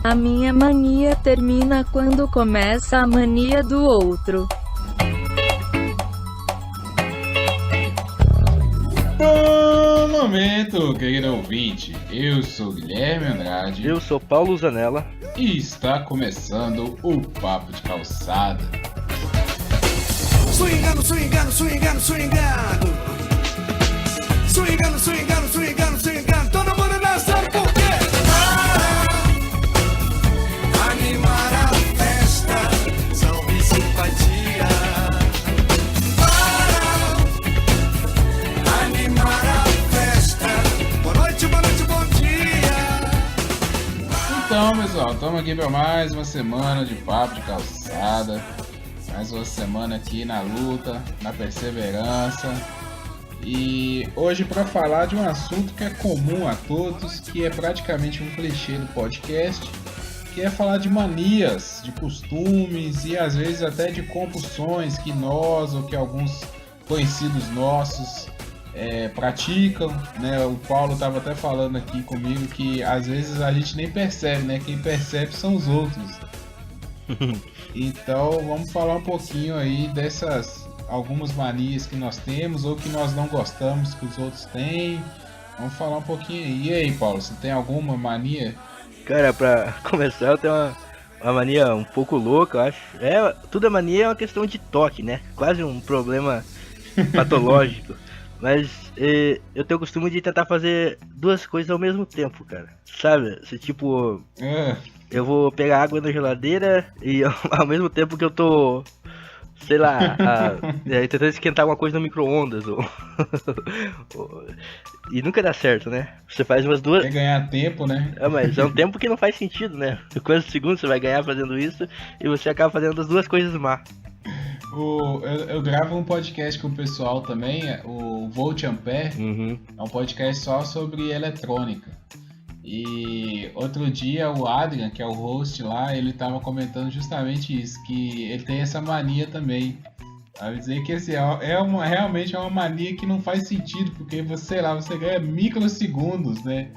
A minha mania termina quando começa a mania do outro. Bom momento, querido ouvinte. Eu sou Guilherme Andrade. Eu sou Paulo Zanella. E está começando o Papo de Calçada. Swingando, swingando, swingando, swingando. Swingando, swingando, swingando, swingando. Todo mundo dançando por quê? Para animar a festa, salve e simpatia. Para animar a festa. Boa noite, bom dia. Então, pessoal, estamos aqui para mais uma semana de Papo de Calçada. Mais uma semana aqui na luta, na perseverança. E hoje para falar de um assunto que é comum a todos, que é praticamente um clichê do podcast, que é falar de manias, de costumes e às vezes até de compulsões que nós ou que alguns conhecidos nossos praticam, né? O Paulo estava até falando aqui comigo que às vezes a gente nem percebe, né? Quem percebe são os outros. Então vamos falar um pouquinho aí dessas algumas manias que nós temos ou que nós não gostamos que os outros têm. Vamos falar um pouquinho aí. E aí, Paulo, você tem alguma mania? Cara, pra começar, eu tenho uma mania um pouco louca, eu acho. Tudo mania é uma questão de toque, né? Quase um problema patológico. Mas eu tenho o costume de tentar fazer duas coisas ao mesmo tempo, cara. Sabe? Se tipo... Eu vou pegar água na geladeira e ao mesmo tempo que eu tô, sei lá, tentando esquentar alguma coisa no micro-ondas. E nunca dá certo, né? Você faz umas duas... Quer ganhar tempo, né? Mas é um tempo que não faz sentido, né? Quantos segundos você vai ganhar fazendo isso e você acaba fazendo as duas coisas má. Eu gravo um podcast com o pessoal também, o Volt Ampere. Uhum. É um podcast só sobre eletrônica. E outro dia o Adrian, que é o host lá, ele tava comentando justamente isso, que ele tem essa mania também. Vai dizer que assim, realmente é uma mania que não faz sentido, porque você ganha microsegundos, né?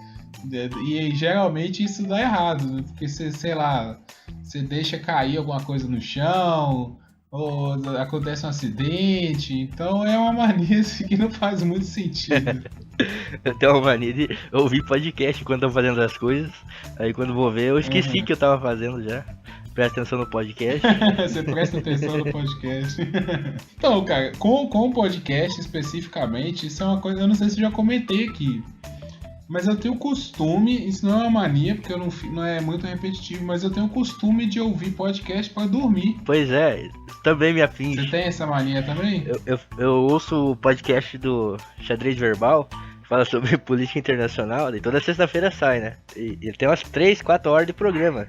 E geralmente isso dá errado, né? Porque você deixa cair alguma coisa no chão, ou acontece um acidente, então é uma mania assim, que não faz muito sentido. Eu tenho uma mania de ouvir podcast enquanto eu tô fazendo as coisas. Aí quando vou ver, eu esqueci que eu tava fazendo já. Presta atenção no podcast. Você presta atenção no podcast. Então, cara, com o podcast especificamente, isso é uma coisa, eu não sei se eu já comentei aqui. Mas eu tenho costume, isso não é uma mania, porque não é muito repetitivo, mas eu tenho costume de ouvir podcast pra dormir. Pois é, também me afinge. Você tem essa mania também? Eu ouço o podcast do Xadrez Verbal, que fala sobre política internacional, e toda sexta-feira sai, né? E tem umas 3, 4 horas de programa.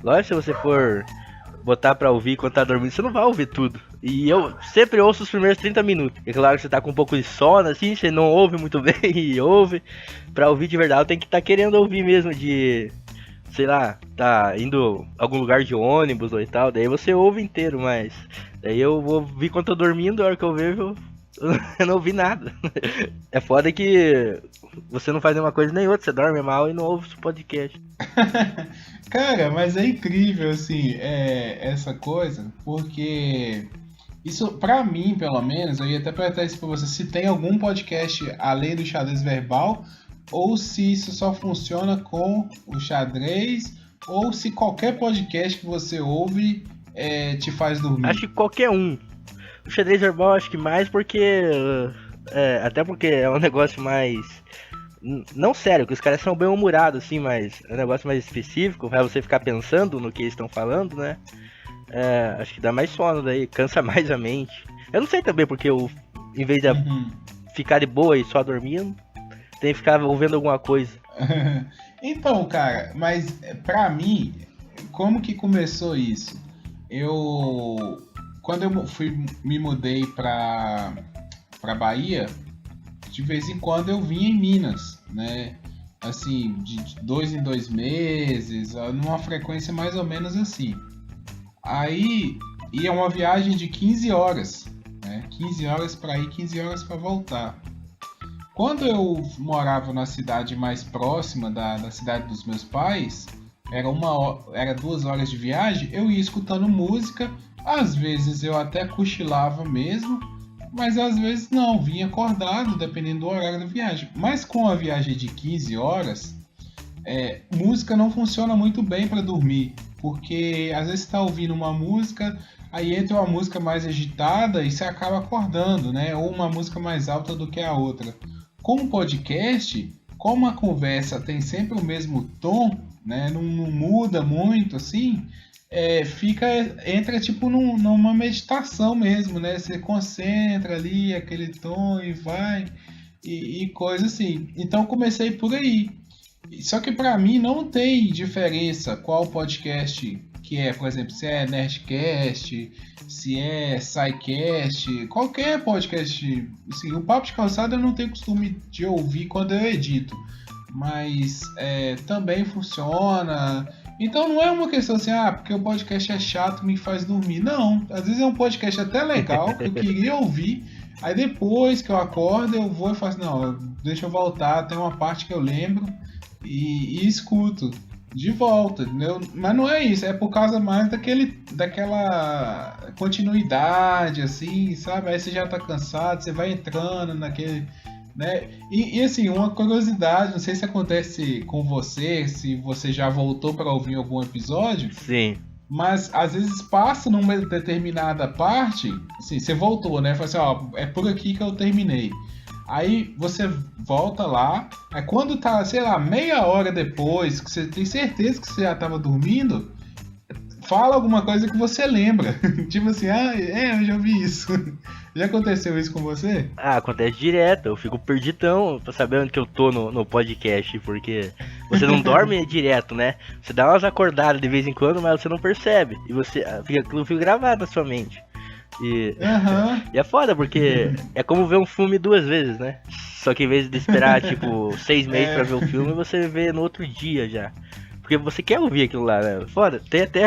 Lógico, se você for botar pra ouvir quando tá dormindo, você não vai ouvir tudo. E eu sempre ouço os primeiros 30 minutos. É claro que você tá com um pouco de sono, assim, você não ouve muito bem e ouve. Pra ouvir de verdade, tem que estar querendo ouvir mesmo de... Sei lá, tá indo a algum lugar de ônibus ou e tal. Daí você ouve inteiro, mas... Daí eu vou ouvir quando tô dormindo, a hora que eu vejo... Eu não ouvi nada. É foda que você não faz nenhuma coisa nem outra, você dorme mal e não ouve o podcast. Cara, mas é incrível, assim, essa coisa, porque isso, pra mim, pelo menos, eu ia até perguntar isso pra você, se tem algum podcast além do xadrez verbal, ou se isso só funciona com o xadrez, ou se qualquer podcast que você ouve te faz dormir. Acho que qualquer um. O xadrez verbal acho que mais porque... até porque é um negócio mais... Não sério, que os caras são bem humorados assim, mas é um negócio mais específico, pra você ficar pensando no que eles estão falando, né? Acho que dá mais sono daí, cansa mais a mente. Eu não sei também porque eu, em vez de ficar de boa e só dormindo, tem que ficar ouvindo alguma coisa. Então, cara, mas pra mim, como que começou isso? Quando eu me mudei pra Bahia, de vez em quando eu vinha em Minas, né? Assim, de 2 em 2 meses, numa frequência mais ou menos assim. Aí ia uma viagem de 15 horas, né? 15 horas para ir, 15 horas para voltar. Quando eu morava na cidade mais próxima da cidade dos meus pais, era 2 horas de viagem, eu ia escutando música, às vezes eu até cochilava mesmo, mas às vezes não, vinha acordado, dependendo do horário da viagem. Mas com a viagem de 15 horas, música não funciona muito bem para dormir, porque às vezes você está ouvindo uma música, aí entra uma música mais agitada e você acaba acordando, né? Ou uma música mais alta do que a outra. Com o podcast, como a conversa tem sempre o mesmo tom, né? Não muda muito assim, entra tipo numa meditação mesmo, né? Você concentra ali aquele tom e vai e coisa assim. Então comecei por aí. Só que para mim não tem diferença qual podcast que é, por exemplo, se é Nerdcast, se é SciCast, qualquer podcast. Assim, o Papo de Calçada eu não tenho costume de ouvir quando eu edito, mas também funciona. Então não é uma questão assim, porque o podcast é chato, me faz dormir. Não, às vezes é um podcast até legal, que eu queria ouvir, aí depois que eu acordo eu vou e faço, não, deixa eu voltar, tem uma parte que eu lembro e escuto de volta, entendeu? Mas não é isso, é por causa mais daquela continuidade, assim, sabe? Aí você já tá cansado, você vai entrando naquele, né? E assim, uma curiosidade, não sei se acontece com você, se você já voltou para ouvir algum episódio. Sim. Mas às vezes passa numa determinada parte, assim, você voltou, né? Fala assim, é por aqui que eu terminei. Aí você volta lá, aí quando tá, sei lá, meia hora depois, que você tem certeza que você já tava dormindo, fala alguma coisa que você lembra. Tipo assim, eu já ouvi isso. Já aconteceu isso com você? Acontece direto, eu fico perdidão pra saber onde que eu tô no podcast, porque você não dorme direto, né? Você dá umas acordadas de vez em quando, mas você não percebe. E aquilo fica gravado na sua mente. E é foda, porque é como ver um filme 2 vezes, né? Só que em vez de esperar, tipo, 6 meses pra ver o filme, você vê no outro dia já. Porque você quer ouvir aquilo lá, né? Foda, tem até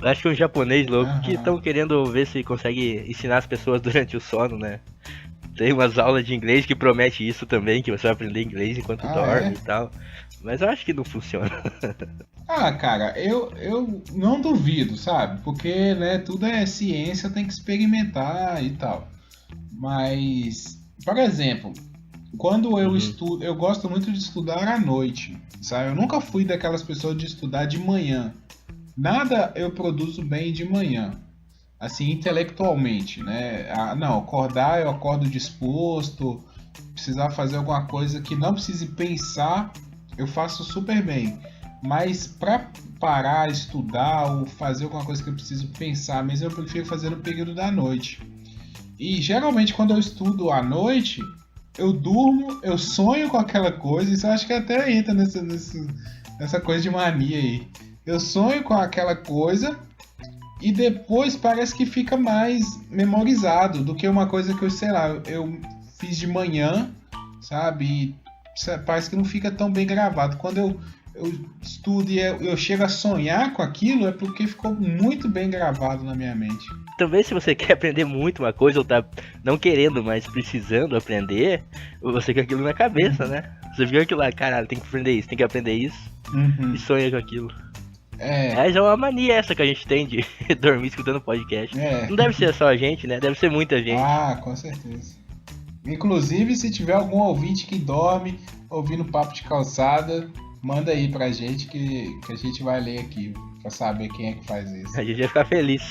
acho que um japonês louco que estão querendo ver se consegue ensinar as pessoas durante o sono, né? Tem umas aulas de inglês que promete isso também, que você vai aprender inglês enquanto dorme e tal. Mas eu acho que não funciona. Cara, eu não duvido, sabe? Porque, né, tudo é ciência, tem que experimentar e tal. Mas, por exemplo, quando eu estudo, eu gosto muito de estudar à noite, sabe? Eu nunca fui daquelas pessoas de estudar de manhã. Nada eu produzo bem de manhã, assim, intelectualmente, né? Não, eu acordo disposto, precisar fazer alguma coisa que não precise pensar, eu faço super bem. Mas para parar, estudar ou fazer alguma coisa que eu preciso pensar, mesmo eu prefiro fazer no período da noite. E geralmente quando eu estudo à noite, eu durmo, eu sonho com aquela coisa, isso eu acho que até entra nessa coisa de mania aí. Eu sonho com aquela coisa e depois parece que fica mais memorizado do que uma coisa que eu fiz de manhã, sabe? E parece que não fica tão bem gravado. Quando eu estudo e eu chego a sonhar com aquilo, é porque ficou muito bem gravado na minha mente. Também se você quer aprender muito uma coisa ou tá não querendo, mas precisando aprender, você quer aquilo na cabeça, né? Você viu aquilo lá, caralho, tem que aprender isso e sonha com aquilo. Já é uma mania essa que a gente tem de dormir escutando podcast. Não deve ser só a gente, né? Deve ser muita gente. Com certeza. Inclusive, se tiver algum ouvinte que dorme ouvindo Papo de Calçada, manda aí pra gente que a gente vai ler aqui, pra saber quem é que faz isso. A gente vai ficar feliz.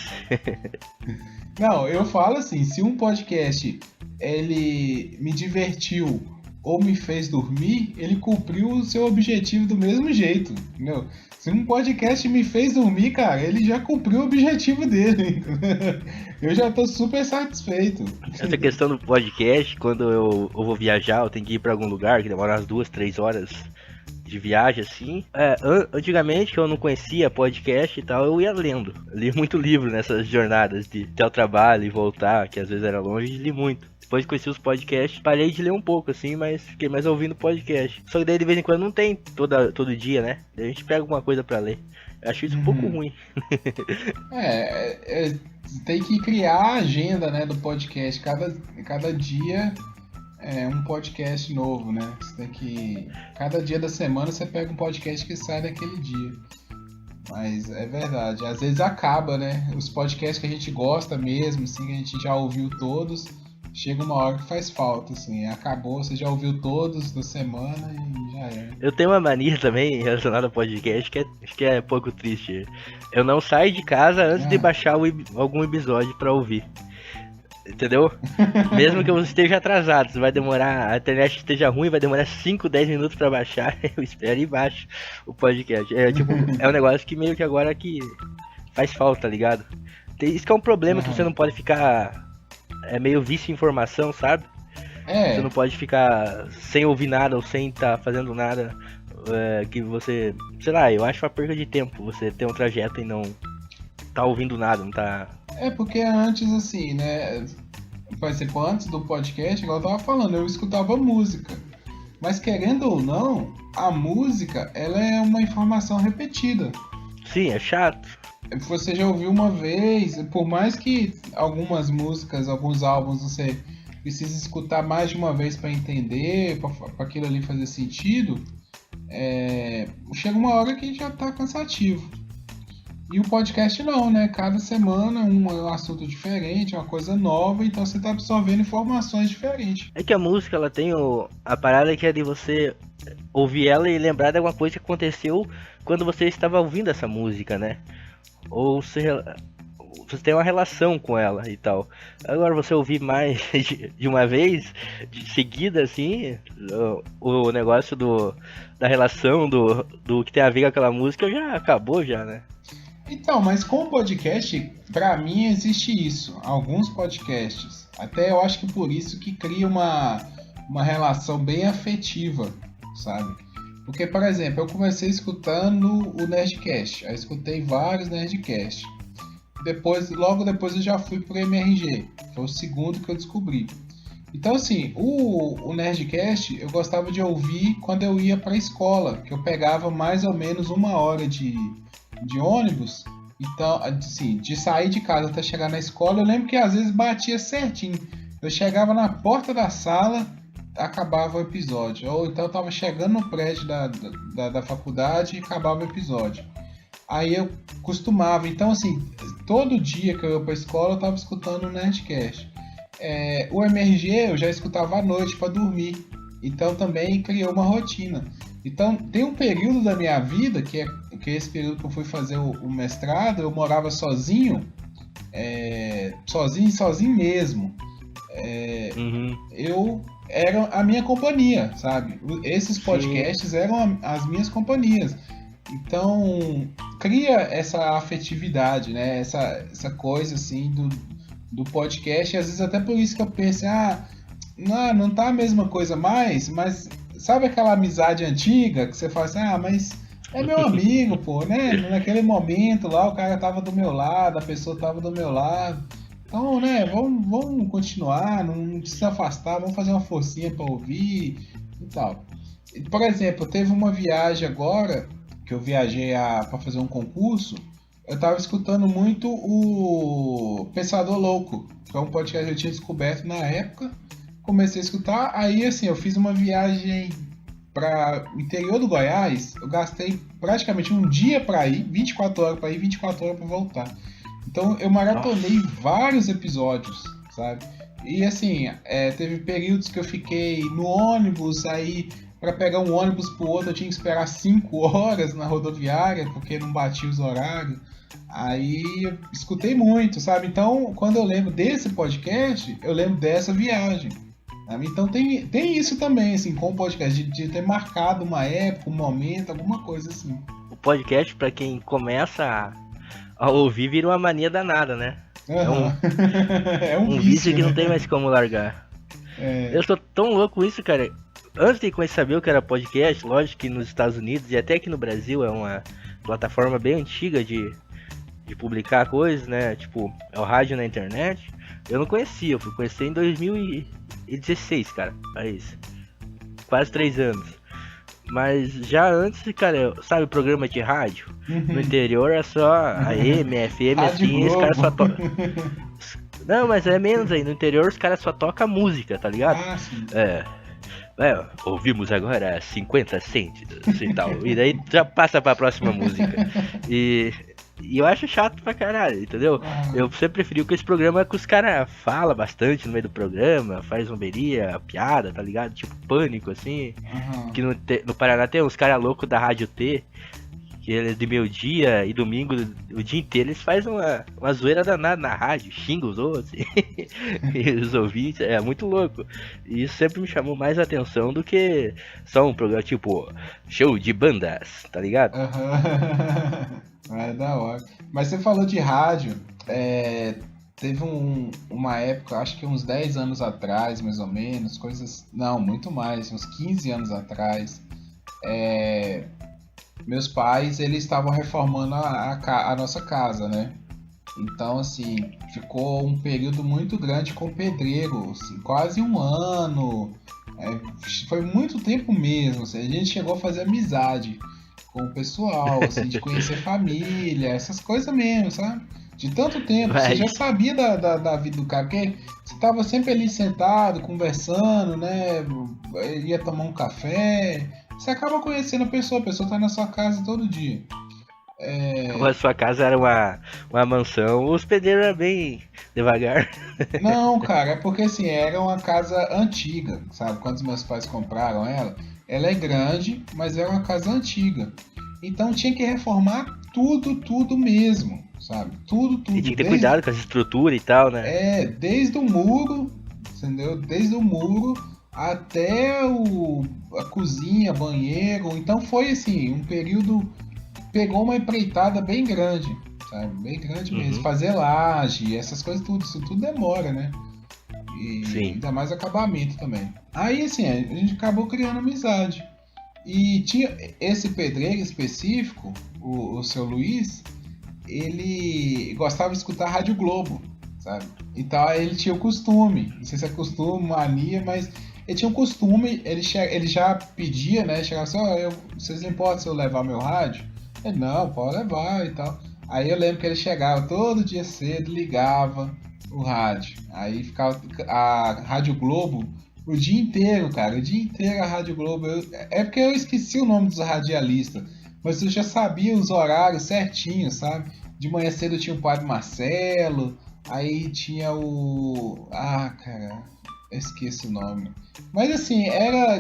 Não, eu falo assim, se um podcast ele me divertiu ou me fez dormir, ele cumpriu o seu objetivo do mesmo jeito, entendeu? Se um podcast me fez dormir, cara, ele já cumpriu o objetivo dele. Eu já tô super satisfeito. Essa questão do podcast, quando eu vou viajar, eu tenho que ir pra algum lugar que demora umas 2, 3 horas de viagem, assim. Antigamente, que eu não conhecia podcast e tal, eu ia lendo. Eu li muito livro nessas jornadas de até o trabalho e voltar, que às vezes era longe, li muito. Depois que conheci os podcasts, parei de ler um pouco, assim, mas fiquei mais ouvindo podcast. Só que daí, de vez em quando, não tem todo dia, né? Daí a gente pega alguma coisa pra ler. Eu acho isso um pouco ruim. Tem que criar a agenda, né, do podcast. Cada dia é um podcast novo, né? Você tem que... Cada dia da semana você pega um podcast que sai daquele dia. Mas é verdade, às vezes acaba, né? Os podcasts que a gente gosta mesmo, assim, que a gente já ouviu todos, chega uma hora que faz falta, assim, acabou, você já ouviu todos da semana e já era. Eu tenho uma mania também relacionada ao podcast que acho que é pouco triste. Eu não saio de casa antes de baixar algum episódio pra ouvir. Entendeu? Mesmo que eu esteja atrasado, se vai demorar, a internet esteja ruim, vai demorar 5, 10 minutos pra baixar, eu espero e baixo o podcast. É tipo, é um negócio que meio que agora que faz falta, tá ligado? Isso que é um problema que você não pode ficar meio vício em informação, sabe? Você não pode ficar sem ouvir nada ou sem estar fazendo nada que você, sei lá, eu acho uma perda de tempo você ter um trajeto e não tá ouvindo nada, não tá... Porque antes, assim, né, por exemplo, antes do podcast, igual eu tava falando, eu escutava música. Mas querendo ou não, a música, ela é uma informação repetida. Sim, é chato. Você já ouviu uma vez, por mais que algumas músicas, alguns álbuns você precisa escutar mais de uma vez para entender, para aquilo ali fazer sentido, chega uma hora que já tá cansativo. E o podcast não, né? Cada semana um assunto diferente, uma coisa nova, então você tá absorvendo informações diferentes. É que a música, ela tem a parada que é de você ouvir ela e lembrar de alguma coisa que aconteceu quando você estava ouvindo essa música, né? Ou você tem uma relação com ela e tal. Agora você ouvir mais de uma vez, de seguida, assim, o negócio da relação, do que tem a ver com aquela música já acabou já, né? Então, mas com o podcast, pra mim existe isso. Alguns podcasts. Até eu acho que por isso que cria uma relação bem afetiva, sabe? Porque, por exemplo, eu comecei escutando o Nerdcast. Aí escutei vários Nerdcasts. Logo depois eu já fui pro MRG. Foi o segundo que eu descobri. Então, assim, o Nerdcast eu gostava de ouvir quando eu ia pra escola. Que eu pegava mais ou menos 1 hora de ônibus, então, assim, de sair de casa até chegar na escola, eu lembro que às vezes batia certinho. Eu chegava na porta da sala, acabava o episódio. Ou então eu tava chegando no prédio da faculdade e acabava o episódio. Aí eu costumava, então assim, todo dia que eu ia pra escola eu tava escutando o Nerdcast. O MRG eu já escutava à noite para dormir, então também criou uma rotina. Então, tem um período da minha vida, que é esse período que eu fui fazer o mestrado, eu morava sozinho, sozinho mesmo. Eu era a minha companhia, sabe? Esses podcasts eram as minhas companhias. Então, cria essa afetividade, né? Essa coisa, assim, do podcast. E às vezes até por isso que eu penso, não tá a mesma coisa mais, mas... Sabe aquela amizade antiga que você fala assim, mas é meu amigo, pô, né? Naquele momento lá o cara tava do meu lado, a pessoa tava do meu lado. Então, né, vamos continuar, não precisa afastar, vamos fazer uma forcinha pra ouvir e tal. Por exemplo, teve uma viagem agora, que eu viajei pra fazer um concurso, eu tava escutando muito o Pensador Louco, que é um podcast que eu tinha descoberto na época. Comecei a escutar, aí assim, eu fiz uma viagem para o interior do Goiás, eu gastei praticamente um dia para ir, 24 horas para ir, 24 horas para voltar. Então eu maratonei vários episódios, sabe? E assim, teve períodos que eu fiquei no ônibus, aí para pegar um ônibus pro outro eu tinha que esperar 5 horas na rodoviária, porque não batia os horários. Aí eu escutei muito, sabe? Então, quando eu lembro desse podcast, eu lembro dessa viagem. Então tem isso também, assim, com o podcast, de ter marcado uma época, um momento, alguma coisa assim. O podcast, pra quem começa a ouvir, vira uma mania danada, né? É um vício que né? não tem mais como largar. Eu sou tão louco com isso, cara. Antes de saber o que era podcast, lógico que nos Estados Unidos e até aqui no Brasil é uma plataforma bem antiga de publicar coisas, né? Tipo, é o rádio na internet. Eu não conhecia, eu fui conhecer em 2016, cara. É isso. Quase 3 anos. Mas já antes, cara, sabe o programa de rádio? No interior é só AM, FM, assim, os caras só tocam. Não, mas é menos aí. No interior os caras só tocam música, tá ligado? Sim. Ouvimos agora 50 Cent e tal. E daí já passa pra próxima música. E eu acho chato pra caralho, entendeu? Eu sempre preferi que esse programa que os caras falam bastante no meio do programa, faz zomberia, piada, tá ligado? Tipo Pânico, assim. Que no Paraná tem uns caras loucos da Rádio T, que eles de meio-dia e domingo, o dia inteiro, eles fazem uma zoeira danada na rádio, xingam os outros, e os ouvintes, é muito louco. E isso sempre me chamou mais atenção do que só um programa tipo show de bandas, tá ligado? É da hora. Mas você falou de rádio, teve uma época, acho que uns 10 anos atrás, mais ou menos, não, muito mais, uns 15 anos atrás, meus pais, eles estavam reformando a nossa casa, né? Então, assim, ficou um período muito grande com pedreiro, assim, quase um ano, foi muito tempo mesmo, assim, a gente chegou a fazer amizade com o pessoal, assim, de conhecer família, essas coisas mesmo, sabe? De tanto tempo, você já sabia da vida do cara, porque você tava sempre ali sentado, conversando, né? Ia tomar um café, você acaba conhecendo a pessoa tá na sua casa todo dia. Como a sua casa era uma mansão, os pedreiros eram bem devagar. Não, cara, é porque assim, era uma casa antiga, sabe? Quando os meus pais compraram ela é grande, mas era uma casa antiga. Então tinha que reformar tudo mesmo, sabe? Tudo. E tinha que ter cuidado com essa estrutura e tal, né? Desde o muro, entendeu? Desde o muro até a cozinha, banheiro. Então foi assim, um período, pegou uma empreitada bem grande, sabe? Bem grande mesmo. Fazer laje, essas coisas tudo, isso tudo demora, né? E Sim. ainda mais acabamento também. Aí assim, a gente acabou criando amizade. E tinha esse pedreiro específico, o seu Luiz, ele gostava de escutar a Rádio Globo, sabe? Então ele tinha o costume, não sei se é costume, mania, mas ele tinha um costume, ele já pedia, né? Chegava assim, vocês não importam se eu levar meu rádio? Ele, não, pode levar e tal. Aí eu lembro que ele chegava todo dia cedo, ligava o rádio. Aí ficava a Rádio Globo o dia inteiro, cara. O dia inteiro a Rádio Globo. É porque eu esqueci o nome dos radialistas, mas eu já sabia os horários certinhos, sabe? De manhã cedo tinha o Padre Marcelo, aí tinha o... cara, eu esqueci o nome. Mas assim,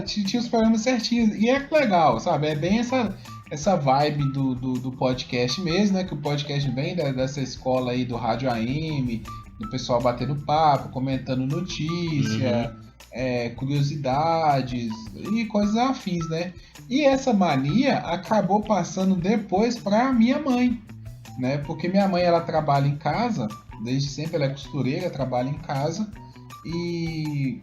tinha os programas certinhos. E é legal, sabe? É bem essa vibe do podcast mesmo, né? Que o podcast vem dessa escola aí do Rádio AM, do pessoal batendo papo, comentando notícia, curiosidades e coisas afins, né? E essa mania acabou passando depois para minha mãe, né? Porque minha mãe, ela trabalha em casa, desde sempre ela é costureira, trabalha em casa, e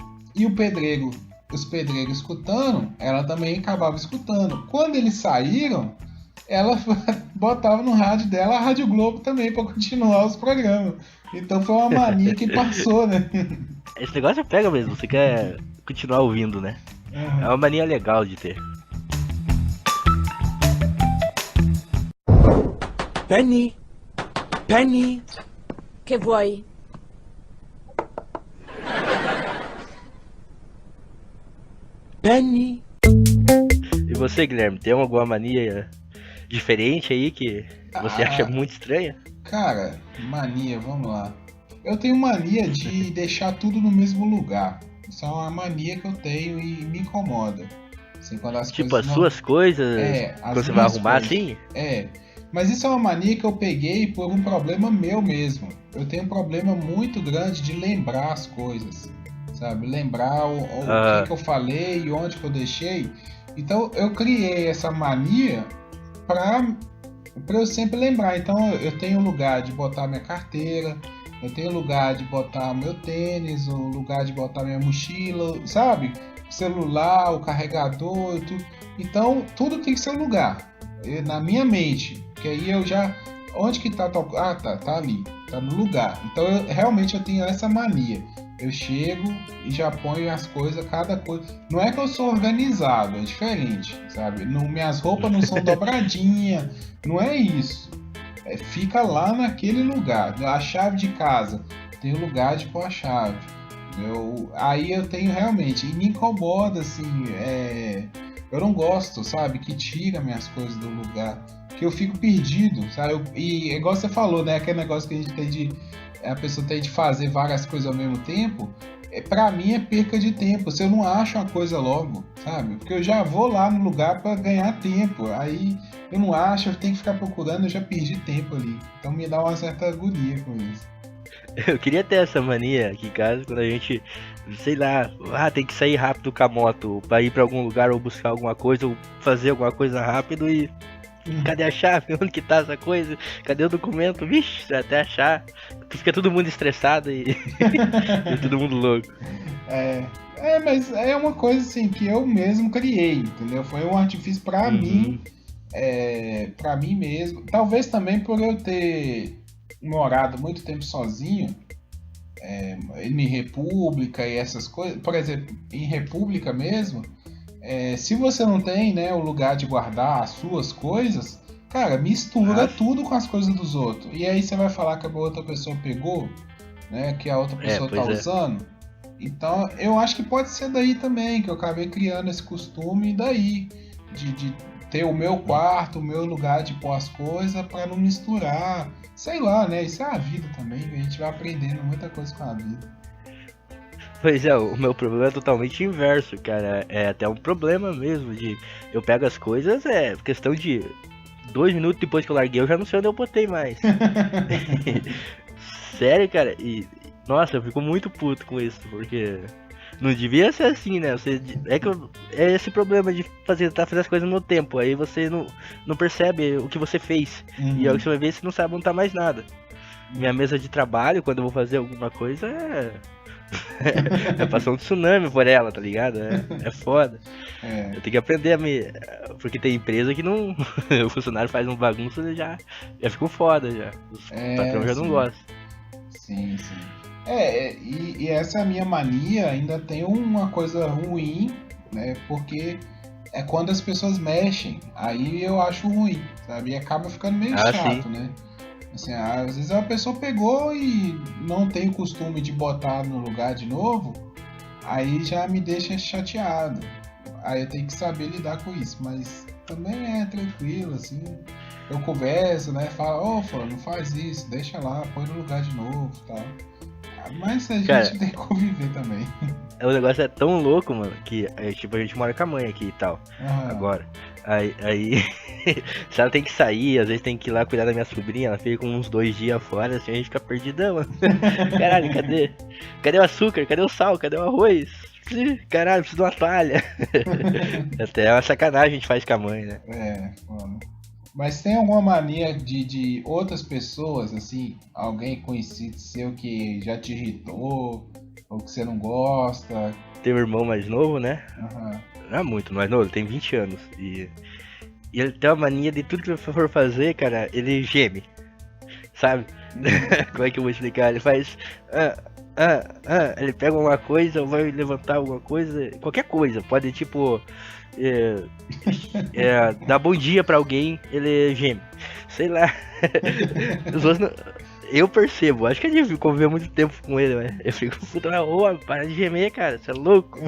os pedreiros escutando, ela também acabava escutando. Quando eles saíram, ela botava no rádio dela a Rádio Globo também para continuar os programas. Então foi uma mania que passou, né? Esse negócio pega mesmo, você quer continuar ouvindo, né? É uma mania legal de ter. Penny! Penny! Che vuoi? Penny! E você, Guilherme, tem alguma mania diferente aí que você acha muito estranha? Cara, mania, vamos lá. Eu tenho mania de deixar tudo no mesmo lugar. Isso é uma mania que eu tenho e me incomoda. Assim, quando as Tipo, coisas as suas coisas, as quando você vai minhas arrumar coisas. assim? Mas isso é uma mania que eu peguei por um problema meu mesmo. Eu tenho um problema muito grande de lembrar as coisas, sabe? Lembrar o que eu falei e onde que eu deixei. Então eu criei essa mania pra eu sempre lembrar. Então eu tenho lugar de botar minha carteira, eu tenho lugar de botar meu tênis, o lugar de botar minha mochila, sabe? O celular, o carregador e tudo. Então tudo tem que ser um lugar. Na minha mente, que aí eu já... Onde que tá? Tá ali, tá no lugar. Então realmente eu tenho essa mania. Eu chego e já ponho as coisas, cada coisa. Não é que eu sou organizado, é diferente, sabe? Minhas roupas não são dobradinhas, não é isso. Fica lá naquele lugar. A chave de casa, tem o lugar de pôr a chave. Aí eu tenho realmente, e me incomoda, assim, eu não gosto, sabe, que tira minhas coisas do lugar, que eu fico perdido, sabe, e igual você falou, né, aquele negócio que a gente tem a pessoa tem de fazer várias coisas ao mesmo tempo, pra mim é perca de tempo, se eu não acho uma coisa logo, sabe, porque eu já vou lá no lugar pra ganhar tempo, aí eu não acho, eu tenho que ficar procurando, eu já perdi tempo ali, então me dá uma certa agonia com isso. Eu queria ter essa mania aqui em casa quando a gente, sei lá, tem que sair rápido com a moto pra ir pra algum lugar ou buscar alguma coisa ou fazer alguma coisa rápido e. Cadê a chave? Onde que tá essa coisa? Cadê o documento? Vixe, até achar. Fica todo mundo estressado e todo mundo louco. Mas é uma coisa assim que eu mesmo criei, entendeu? Foi um artifício pra mim, pra mim mesmo. Talvez também por eu ter morado muito tempo sozinho, em república e essas coisas. Por exemplo, em república mesmo, se você não tem, né, o lugar de guardar as suas coisas, cara, mistura tudo com as coisas dos outros. E aí você vai falar que a outra pessoa pegou, né, que a outra pessoa tá usando. Então eu acho que pode ser daí também, que eu acabei criando esse costume daí, de ter o meu quarto, o meu lugar de pôr as coisas pra não misturar. Sei lá, né? Isso é a vida também, a gente vai aprendendo muita coisa com a vida. Pois é, o meu problema é totalmente inverso, cara. É até um problema mesmo de... Eu pego as coisas, questão de 2 minutos depois que eu larguei, eu já não sei onde eu botei mais. Sério, cara, nossa, eu fico muito puto com isso, porque... Não devia ser assim, né? É esse problema de tentar fazer as coisas no tempo. Aí você não percebe o que você fez. E aí você vai ver, você não sabe montar mais nada. Minha mesa de trabalho, quando eu vou fazer alguma coisa, passar um tsunami por ela, tá ligado? É foda. Eu tenho que aprender porque tem empresa que não... o funcionário faz um bagunça e já ficou foda já. Os patrão já não gostam. Sim. E essa minha mania ainda tem uma coisa ruim, né? Porque é quando as pessoas mexem, aí eu acho ruim, sabe? E acaba ficando meio chato, sim, né? Assim, às vezes a pessoa pegou e não tem o costume de botar no lugar de novo, aí já me deixa chateado. Aí eu tenho que saber lidar com isso, mas também é tranquilo, assim. Eu converso, né? Falo, não faz isso, deixa lá, põe no lugar de novo e tal. Mas a gente tem que conviver também. O negócio é tão louco, mano, que tipo, a gente mora com a mãe aqui e tal. Agora. Aí se ela tem que sair, às vezes tem que ir lá cuidar da minha sobrinha, ela fica uns 2 dias fora, assim, a gente fica perdidão, mano. Caralho, cadê o açúcar? Cadê o sal? Cadê o arroz? Caralho, preciso de uma toalha. Até é uma sacanagem a gente faz com a mãe, né? Mano. Mas tem alguma mania de outras pessoas, assim, alguém conhecido seu que já te irritou, ou que você não gosta? Tem um irmão mais novo, né? Não é muito mais novo, ele tem 20 anos. E ele tem uma mania de tudo que for fazer, cara, ele geme. Sabe? Como é que eu vou explicar? Ele faz... ele pega alguma coisa, ou vai levantar alguma coisa, qualquer coisa, pode tipo... dar bom dia pra alguém, ele geme. Sei lá. Eu percebo, acho que a gente conviveu muito tempo com ele, né? Eu fico, puta, para de gemer, cara, você é louco.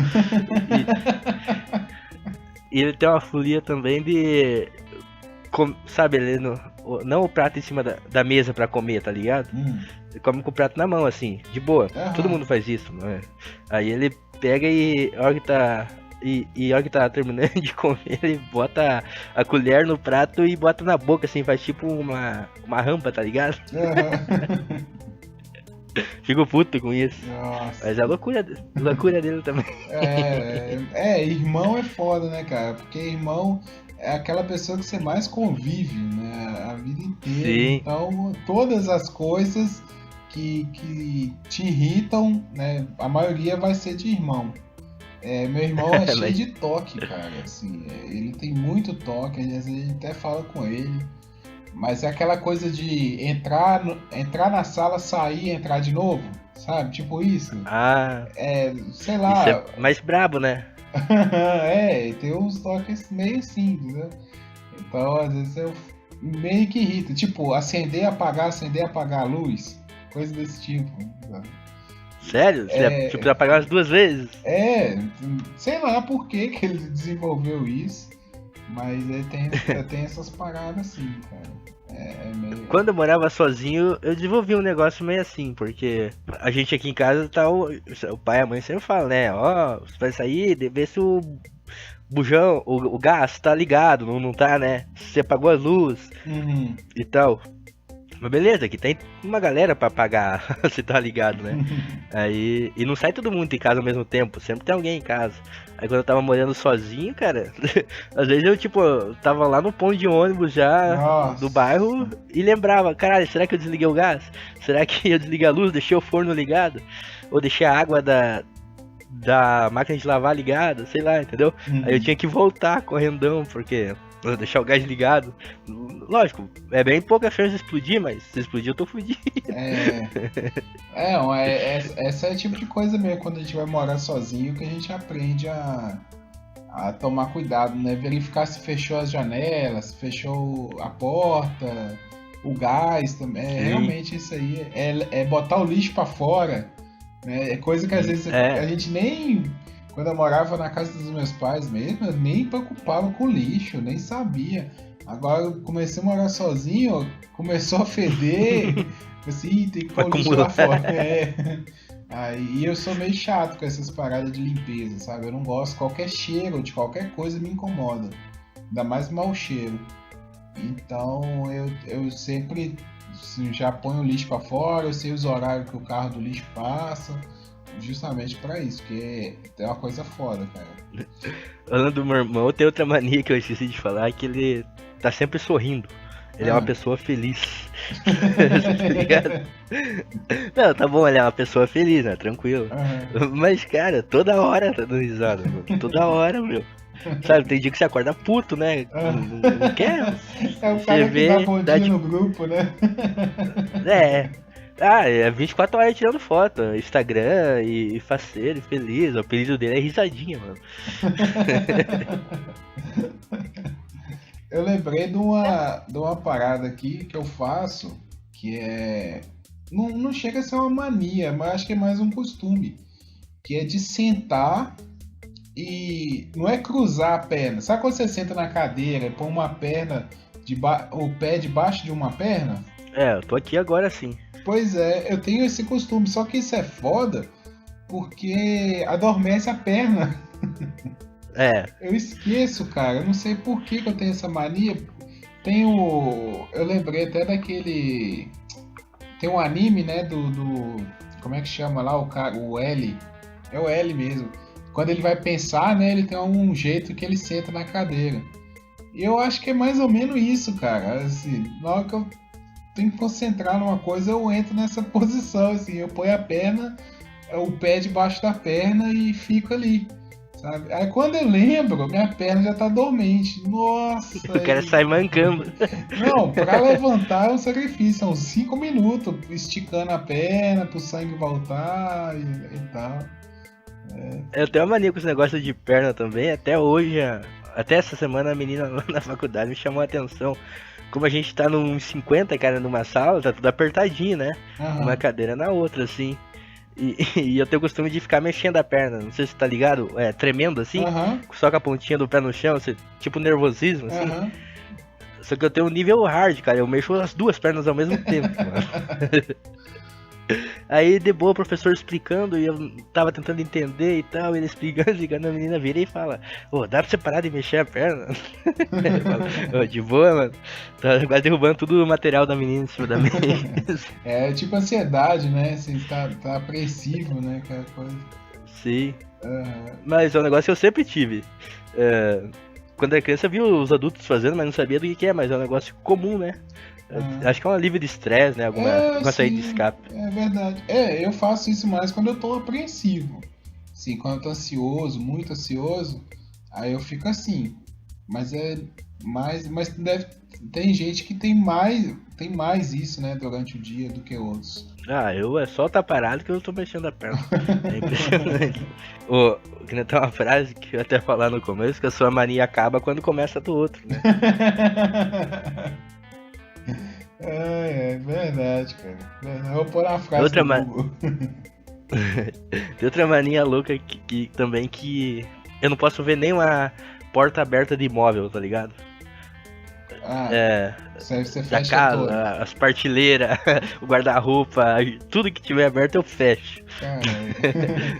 E ele tem uma folia também de... Sabe, ele não o prato em cima da mesa pra comer, tá ligado? Ele come com o prato na mão, assim, de boa. Todo mundo faz isso, não é? Aí ele pega e a hora que tá terminando de comer, ele bota a colher no prato e bota na boca, assim, faz tipo uma rampa, tá ligado? Fico puto com isso. Nossa. Mas é loucura dele também. Irmão é foda, né, cara? Porque irmão é aquela pessoa que você mais convive, né, a vida inteira. Sim. Então, todas as coisas que te irritam, né, a maioria vai ser de irmão. Meu irmão é cheio de toque, cara, assim, ele tem muito toque, às vezes a gente até fala com ele, mas é aquela coisa de entrar na sala, sair, entrar de novo, sabe, tipo isso. Sei lá. Isso é mais brabo, né? Tem uns toques meio simples, né? Então, às vezes eu meio que irrita, tipo, acender, apagar a luz, coisa desse tipo, sabe? Sério? Você precisa pagar umas 2 vezes? Sei lá por que ele desenvolveu isso, mas ele tem essas paradas assim, cara. Meio... Quando eu morava sozinho, eu desenvolvi um negócio meio assim, porque a gente aqui em casa tá. O pai e a mãe sempre falam, né? Ó, você vai sair, vê se o bujão, o gás tá ligado, não tá, né? Se você apagou a luz e tal. Mas beleza, aqui tem uma galera pra pagar, se tá ligado, né? Aí, e não sai todo mundo em casa ao mesmo tempo, sempre tem alguém em casa. Aí quando eu tava morando sozinho, cara, às vezes eu tava lá no ponto de ônibus já do bairro e lembrava, caralho, será que eu desliguei o gás? Será que eu desliguei a luz, deixei o forno ligado? Ou deixei a água da máquina de lavar ligada, sei lá, entendeu? Aí eu tinha que voltar correndão, porque... deixar o gás ligado. Lógico, é bem pouca chance de explodir, mas se explodir eu tô fudido. Essa é o tipo de coisa mesmo, quando a gente vai morar sozinho, que a gente aprende a tomar cuidado, né? Verificar se fechou as janelas, se fechou a porta, o gás também. Realmente isso aí é botar o lixo pra fora, né? É coisa que às vezes a gente nem... Quando eu morava na casa dos meus pais mesmo, eu nem preocupava com lixo, nem sabia. Agora eu comecei a morar sozinho, começou a feder, assim, tem que pôr o lixo lá fora. Aí eu sou meio chato com essas paradas de limpeza, sabe? Eu não gosto, qualquer cheiro de qualquer coisa me incomoda. Ainda mais mau cheiro. Então eu sempre já ponho o lixo pra fora, eu sei os horários que o carro do lixo passa. Justamente pra isso, porque é uma coisa foda, cara. Falando do meu irmão, tem outra mania que eu esqueci de falar, que ele tá sempre sorrindo. Ele é uma pessoa feliz. Tá ligado? Não, tá bom, ele é uma pessoa feliz, né? Tranquilo. Mas, cara, toda hora tá dando risada, meu. Toda hora, meu. Sabe, tem dia que você acorda puto, né? Não quer? É o cara que dá bom dia no grupo, né? É 24 horas tirando foto, Instagram e faceiro, feliz. O apelido dele é risadinha, mano. Eu lembrei de uma parada aqui que eu faço, que é... Não chega a ser uma mania, mas acho que é mais um costume. Que é de sentar e... Não é cruzar a perna. Sabe quando você senta na cadeira e põe uma perna... o pé debaixo de uma perna? Eu tô aqui agora sim. Pois é, eu tenho esse costume, só que isso é foda porque adormece a perna. Eu esqueço, cara, eu não sei por que eu tenho essa mania. Eu lembrei até daquele... Tem um anime, né, do... Como é que chama lá o cara? O L. É o L mesmo. Quando ele vai pensar, né, ele tem um jeito que ele senta na cadeira. E eu acho que é mais ou menos isso, cara. Assim, na hora que eu tenho que concentrar numa coisa, eu entro nessa posição, assim, eu ponho a perna, o pé debaixo da perna e fico ali, sabe? Aí quando eu lembro, minha perna já tá dormente. Nossa! O cara sai mancando. Não, pra levantar é um sacrifício, são 5 minutos esticando a perna pro sangue voltar e tal. Eu tenho uma mania com esse negócio de perna também, até hoje, até essa semana a menina lá na faculdade me chamou a atenção. Como a gente tá nos 50, cara, numa sala, tá tudo apertadinho, né? Uma cadeira na outra, assim. E eu tenho o costume de ficar mexendo a perna, não sei se tá ligado, tremendo assim, só com a pontinha do pé no chão, tipo nervosismo, assim. Só que eu tenho um nível hard, cara, eu mexo as duas pernas ao mesmo tempo, mano. Aí de boa o professor explicando e eu tava tentando entender e tal, ele explicando, a menina vira e fala: dá pra você parar de mexer a perna? Eu falo, de boa, mano. Tá quase derrubando tudo o material da menina em cima da mesa. É tipo ansiedade, né? Assim, tá apreensivo, né? Aquela coisa. Sim. Mas é um negócio que eu sempre tive. Quando era criança eu via os adultos fazendo, mas não sabia do que é, mas é um negócio comum, né? Acho que é um alívio de estresse, né? Alguma saída de escape. É verdade. Eu faço isso mais quando eu tô apreensivo. Assim, quando eu tô ansioso, muito ansioso, aí eu fico assim. Mas tem gente que tem mais isso, né, durante o dia do que outros. Eu é só estar parado que eu tô mexendo a perna. É impressionante. Que nem tem uma frase que eu até falar no começo, que a sua mania acaba quando começa a do outro, né? É verdade, cara. Eu vou pôr a frase outra no Google. Tem outra mania louca também que eu não posso ver nem uma porta aberta de imóvel, tá ligado? Ah, você Da fecha todo. casa, as partilheiras, o guarda-roupa, tudo que tiver aberto eu fecho. Caralho.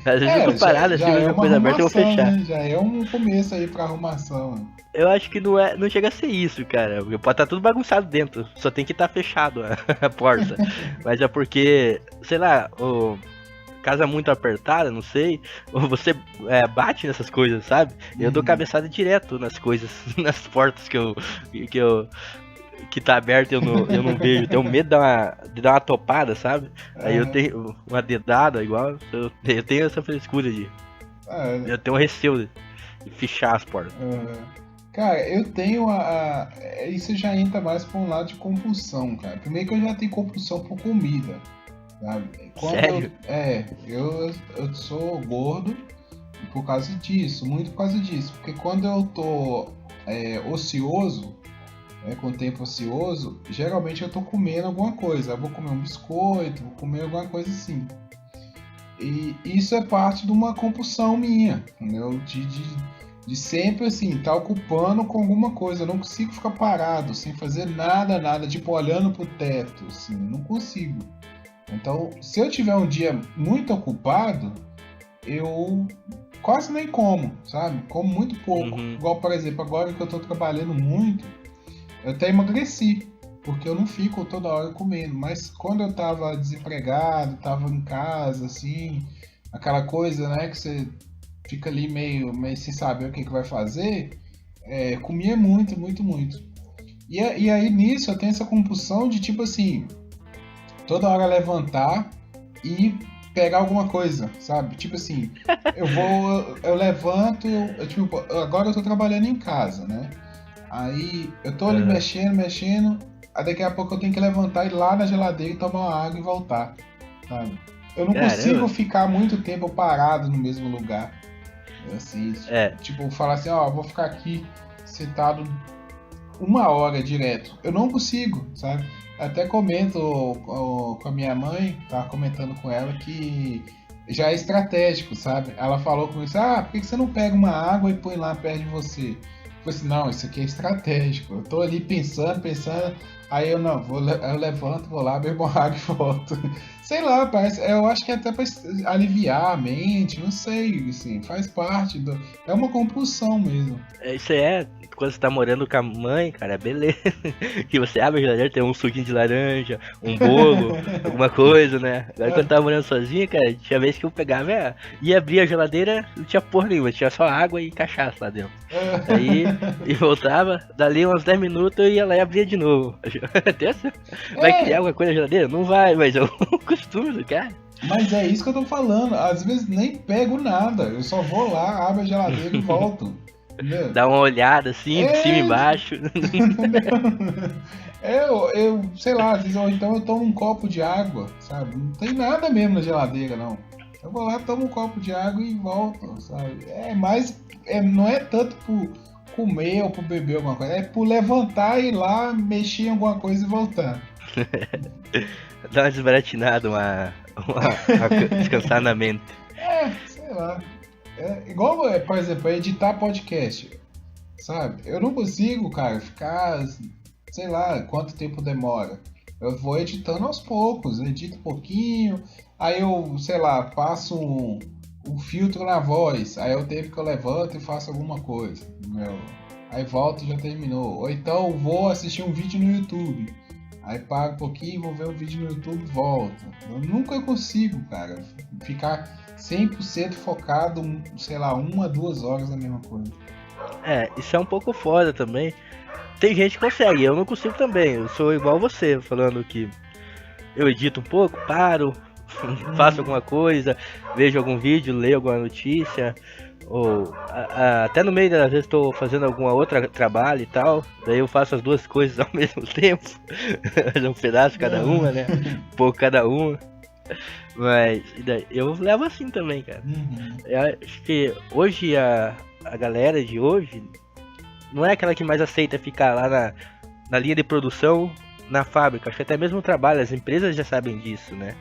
Às vezes eu fico parado assim, já vejo é uma uma coisa aberta eu vou arrumação, fechar. né? Já é um começo aí pra arrumação. Né? Eu acho que não chega a ser isso, cara. Porque pode estar tudo bagunçado dentro, só tem que estar fechado a porta. Mas é porque, sei lá, casa muito apertada, não sei, ou você bate nessas coisas, sabe? Eu dou cabeçada direto nas coisas, nas portas que tá aberta e eu não vejo. Tenho medo de dar uma topada, sabe? Aí eu tenho uma dedada igual, eu tenho essa frescura eu tenho um receio de fechar as portas. Cara, eu tenho isso já entra mais pra um lado de compulsão, cara. Primeiro que eu já tenho compulsão por comida, sabe? Sério? Eu sou gordo por causa disso, muito por causa disso. Porque quando eu tô ocioso, com tempo ocioso, geralmente eu tô comendo alguma coisa. Eu vou comer um biscoito, vou comer alguma coisa assim. E isso é parte de uma compulsão minha, entendeu? De sempre assim, tá ocupando com alguma coisa. Eu não consigo ficar parado, sem fazer nada, tipo olhando pro teto, assim, não consigo. Então, se eu tiver um dia muito ocupado, eu quase nem como, sabe? Como muito pouco. Igual, por exemplo, agora que eu tô trabalhando muito, eu até emagreci, porque eu não fico toda hora comendo. Mas quando eu tava desempregado, tava em casa, assim, aquela coisa, né, que você fica ali meio sem saber o que vai fazer, comia muito. E aí nisso eu tenho essa compulsão de tipo assim, toda hora levantar e pegar alguma coisa, sabe? Tipo assim, eu levanto, tipo, agora eu tô trabalhando em casa, né? Aí eu tô ali mexendo, aí daqui a pouco eu tenho que levantar e ir lá na geladeira e tomar uma água e voltar, sabe? Eu não consigo ficar muito tempo parado no mesmo lugar. Assim, tipo, falar assim, vou ficar aqui sentado 1 hora direto. Eu não consigo, sabe? Até comento com a minha mãe, tava comentando com ela que já é estratégico, sabe? Ela falou comigo assim, por que você não pega uma água e põe lá perto de você? Eu falei assim, não, isso aqui é estratégico. Eu tô ali pensando, aí eu levanto, vou lá, bebo uma água e volto. Sei lá, parece, eu acho que é até pra aliviar a mente, não sei, assim, faz parte é uma compulsão mesmo. Isso quando você tá morando com a mãe, cara, beleza. Que você abre a geladeira, tem um suquinho de laranja, um bolo, alguma coisa, né? Agora quando eu tava morando sozinho, cara, tinha vez que eu pegava, ia abrir a geladeira, não tinha porra nenhuma, tinha só água e cachaça lá dentro. Aí, e voltava, dali uns 10 minutos eu ia lá e abria de novo. Vai criar alguma coisa na geladeira? Não vai, mas é o costume do cara. Mas é isso que eu tô falando, às vezes nem pego nada, eu só vou lá, abro a geladeira e volto. Entendeu? Dá uma olhada assim, de cima e embaixo. Eu sei lá, às vezes, ou então eu tomo um copo de água, sabe? Não tem nada mesmo na geladeira, não. Eu vou lá, tomo um copo de água e volto, sabe? Não é tanto por comer ou por beber alguma coisa, é por levantar, ir lá, mexer em alguma coisa e voltar. Dá uma desbaratinada, uma descansar na mente. Sei lá. Igual, por exemplo, editar podcast, sabe? Eu não consigo, cara, ficar, sei lá, quanto tempo demora. Eu vou editando aos poucos, edito um pouquinho, aí eu, sei lá, passo um filtro na voz, aí eu tenho que eu levanto e faço alguma coisa, entendeu? Aí volto e já terminou. Ou então vou assistir um vídeo no YouTube, aí paro um pouquinho, vou ver um vídeo no YouTube e volto. Eu nunca consigo, cara, ficar 100% focado, sei lá, 1 a 2 horas na mesma coisa. Isso é um pouco foda também. Tem gente que consegue, eu não consigo também. Eu sou igual você, falando que eu edito um pouco, paro, faço alguma coisa, vejo algum vídeo, leio alguma notícia, ou até no meio das vezes estou fazendo alguma outra trabalho e tal, daí eu faço as duas coisas ao mesmo tempo, um pedaço cada uma, né? Um pouco cada uma. Mas eu levo assim também, cara. Eu acho que hoje a galera de hoje não é aquela que mais aceita ficar lá na linha de produção, na fábrica. Acho que até mesmo no trabalho, as empresas já sabem disso, né?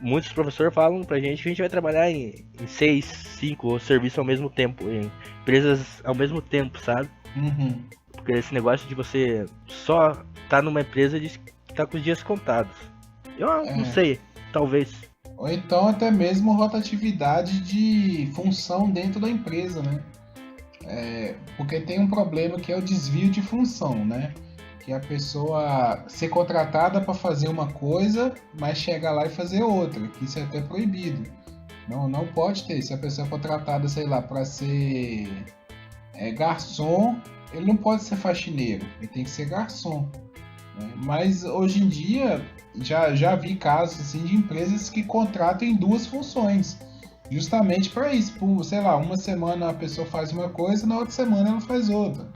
muitos professores falam pra gente que a gente vai trabalhar em 6, 5 serviços ao mesmo tempo, em empresas ao mesmo tempo, sabe? Uhum. Porque esse negócio de você só tá numa empresa de tá com os dias contados. Eu não sei, talvez. Ou então até mesmo rotatividade de função dentro da empresa, né? Porque tem um problema que é o desvio de função, né? Que a pessoa ser contratada para fazer uma coisa, mas chegar lá e fazer outra, que isso é até proibido. Não pode ter. Se a pessoa é contratada, sei lá, para ser garçom, ele não pode ser faxineiro, ele tem que ser garçom. Né? Mas hoje em dia já vi casos assim, de empresas que contratam em 2 funções, justamente para isso. Por, sei lá, uma semana a pessoa faz uma coisa, na outra semana ela faz outra.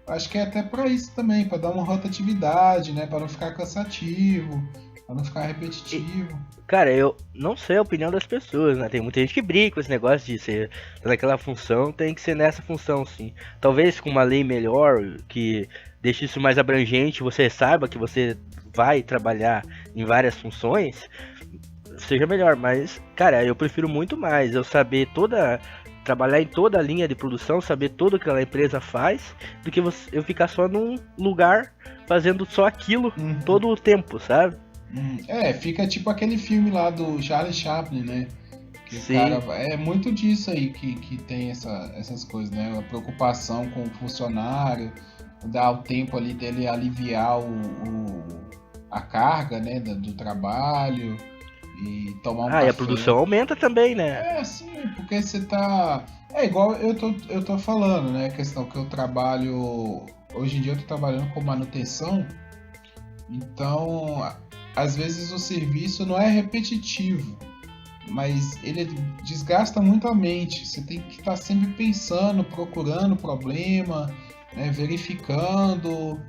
Acho que é até para isso também, para dar uma rotatividade, né? Para não ficar cansativo, para não ficar repetitivo. Cara, eu não sei a opinião das pessoas, né? Tem muita gente que briga com esse negócio de ser naquela função, tem que ser nessa função, sim. Talvez com uma lei melhor, que deixe isso mais abrangente, você saiba que você vai trabalhar em várias funções, seja melhor. Mas, cara, eu prefiro muito mais eu saber trabalhar em toda a linha de produção, saber tudo que aquela empresa faz, do que eu ficar só num lugar fazendo só aquilo todo o tempo, sabe? Fica tipo aquele filme lá do Charlie Chaplin, né? Que Sim. o cara, é muito disso aí que tem essas coisas, né? A preocupação com o funcionário, dar o tempo ali dele aliviar a carga, né? Do trabalho e tomar um café. E a produção aumenta também, né? Sim, porque você tá... É igual eu tô falando, né? A questão que eu trabalho... Hoje em dia eu tô trabalhando com manutenção, então... Às vezes o serviço não é repetitivo, mas ele desgasta muito a mente. Você tem que estar sempre pensando, procurando problema, né, verificando.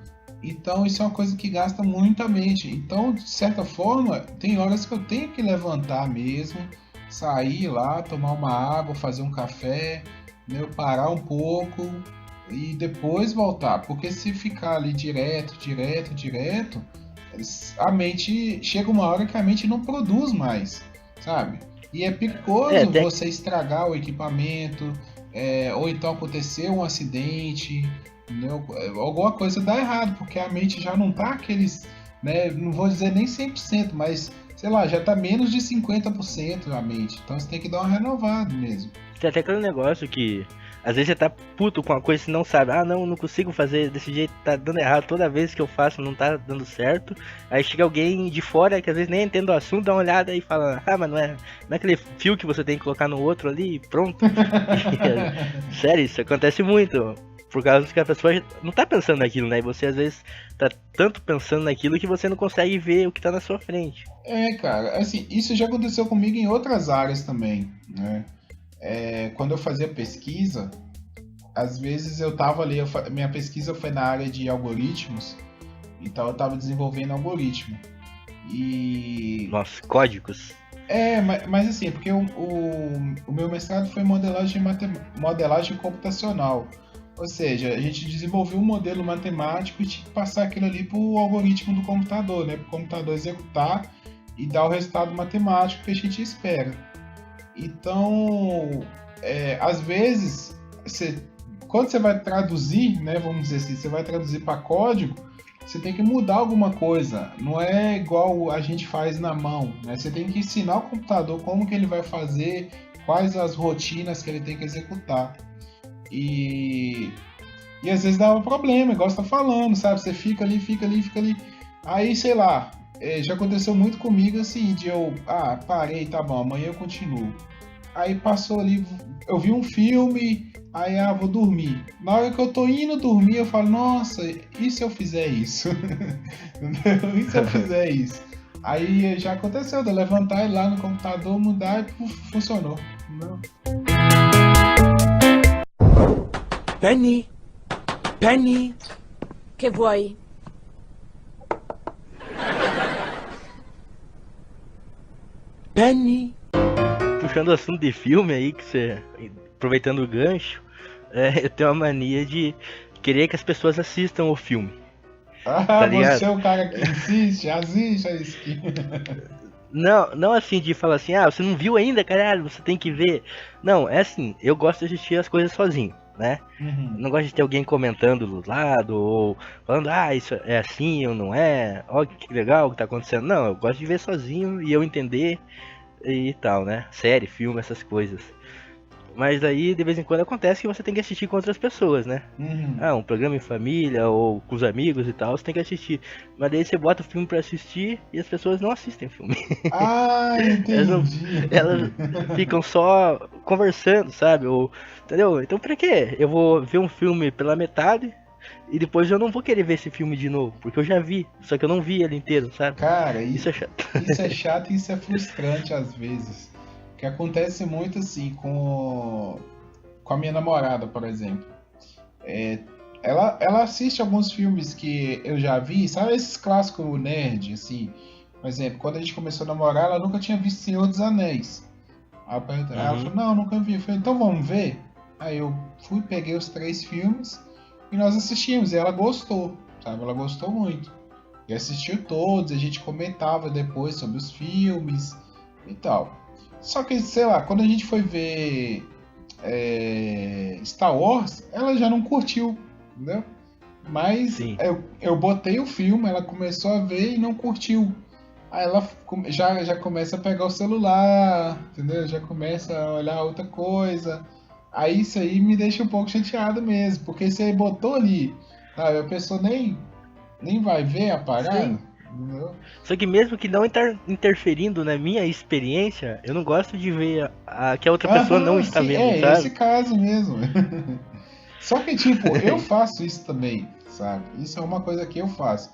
Então isso é uma coisa que gasta muito a mente. Então, de certa forma, tem horas que eu tenho que levantar mesmo, sair lá, tomar uma água, fazer um café, né, parar um pouco e depois voltar. Porque se ficar ali direto, a mente, chega uma hora que a mente não produz mais, sabe? E é perigoso você estragar o equipamento, ou então acontecer um acidente, entendeu? Alguma coisa dá errado, porque a mente já não tá aqueles, né, não vou dizer nem 100%, mas, sei lá, já tá menos de 50% a mente. Então você tem que dar uma renovada mesmo. Tem até aquele negócio que às vezes você tá puto com uma coisa e não sabe, não consigo fazer desse jeito, tá dando errado, toda vez que eu faço não tá dando certo. Aí chega alguém de fora que às vezes nem entende o assunto, dá uma olhada e fala, mas não é aquele fio que você tem que colocar no outro ali, pronto. Sério, isso acontece muito, por causa que a pessoa não tá pensando naquilo, né? E você às vezes tá tanto pensando naquilo que você não consegue ver o que tá na sua frente. Cara, assim, isso já aconteceu comigo em outras áreas também, né? Quando eu fazia pesquisa, às vezes eu tava ali, minha pesquisa foi na área de algoritmos, então eu tava desenvolvendo algoritmo. E... Nossa, códigos. Mas assim, porque o meu mestrado foi modelagem computacional. Ou seja, a gente desenvolveu um modelo matemático e tinha que passar aquilo ali pro algoritmo do computador, né? Pro computador executar e dar o resultado matemático que a gente espera. Então, às vezes, quando você vai traduzir, né, vamos dizer assim, você vai traduzir para código, você tem que mudar alguma coisa. Não é igual a gente faz na mão, né? Você tem que ensinar o computador como que ele vai fazer, quais as rotinas que ele tem que executar. E às vezes dá um problema, igual você tá falando, sabe? Você fica ali. Aí, sei lá, já aconteceu muito comigo assim, de eu, parei, tá bom, amanhã eu continuo. Aí passou ali, eu vi um filme, aí, vou dormir. Na hora que eu tô indo dormir, eu falo, nossa, e se eu fizer isso? E se eu fizer isso? Aí já aconteceu, de eu levantar e ir lá no computador, mudar e funcionou. Não. Penny! Penny! Che vuoi? Penny! Puxando o assunto de filme aí, que você, aproveitando o gancho, eu tenho uma mania de querer que as pessoas assistam o filme. Tá ligado? Você é o cara que assiste. Não assim de falar assim, ah, você não viu ainda, caralho, você tem que ver. Não, é assim, eu gosto de assistir as coisas sozinho, né? Uhum. Não gosto de ter alguém comentando do lado, ou falando, ah, isso é assim ou não é, ó que legal o que tá acontecendo. Não, eu gosto de ver sozinho e eu entender e tal, né? Série, filme, essas coisas. Mas aí, de vez em quando, acontece que você tem que assistir com outras pessoas, né? Uhum. Ah, um programa em família ou com os amigos e tal, você tem que assistir. Mas daí você bota o filme pra assistir e as pessoas não assistem o filme. Ah, Elas, não- entendi. elas ficam só conversando, sabe? Ou, entendeu? Então pra quê? Eu vou ver um filme pela metade e depois eu não vou querer ver esse filme de novo, porque eu já vi, só que eu não vi ele inteiro, sabe? Cara, Isso é chato. isso é chato e isso é frustrante às vezes. Que acontece muito assim com a minha namorada, por exemplo. Ela assiste alguns filmes que eu já vi, sabe esses clássicos nerd, assim. Por exemplo, quando a gente começou a namorar, ela nunca tinha visto Senhor dos Anéis. Aí ela falou, não, nunca vi. Eu falei, então vamos ver? Aí eu fui, peguei os 3 filmes e nós assistimos. E ela gostou, sabe? Ela gostou muito. E assistiu todos, a gente comentava depois sobre os filmes e tal. Só que, sei lá, quando a gente foi ver Star Wars, ela já não curtiu, entendeu? Mas Sim. eu botei o filme, ela começou a ver e não curtiu. Aí ela já começa a pegar o celular, entendeu? Já começa a olhar outra coisa. Aí isso aí me deixa um pouco chateado mesmo, porque você botou ali, sabe? A pessoa nem vai ver a parada, Sim. entendeu? Só que mesmo que não interferindo na minha experiência, eu não gosto de ver que a outra pessoa não está sim, vendo, esse sabe? caso mesmo. Só que, tipo, eu faço isso também, sabe? Isso é uma coisa que eu faço.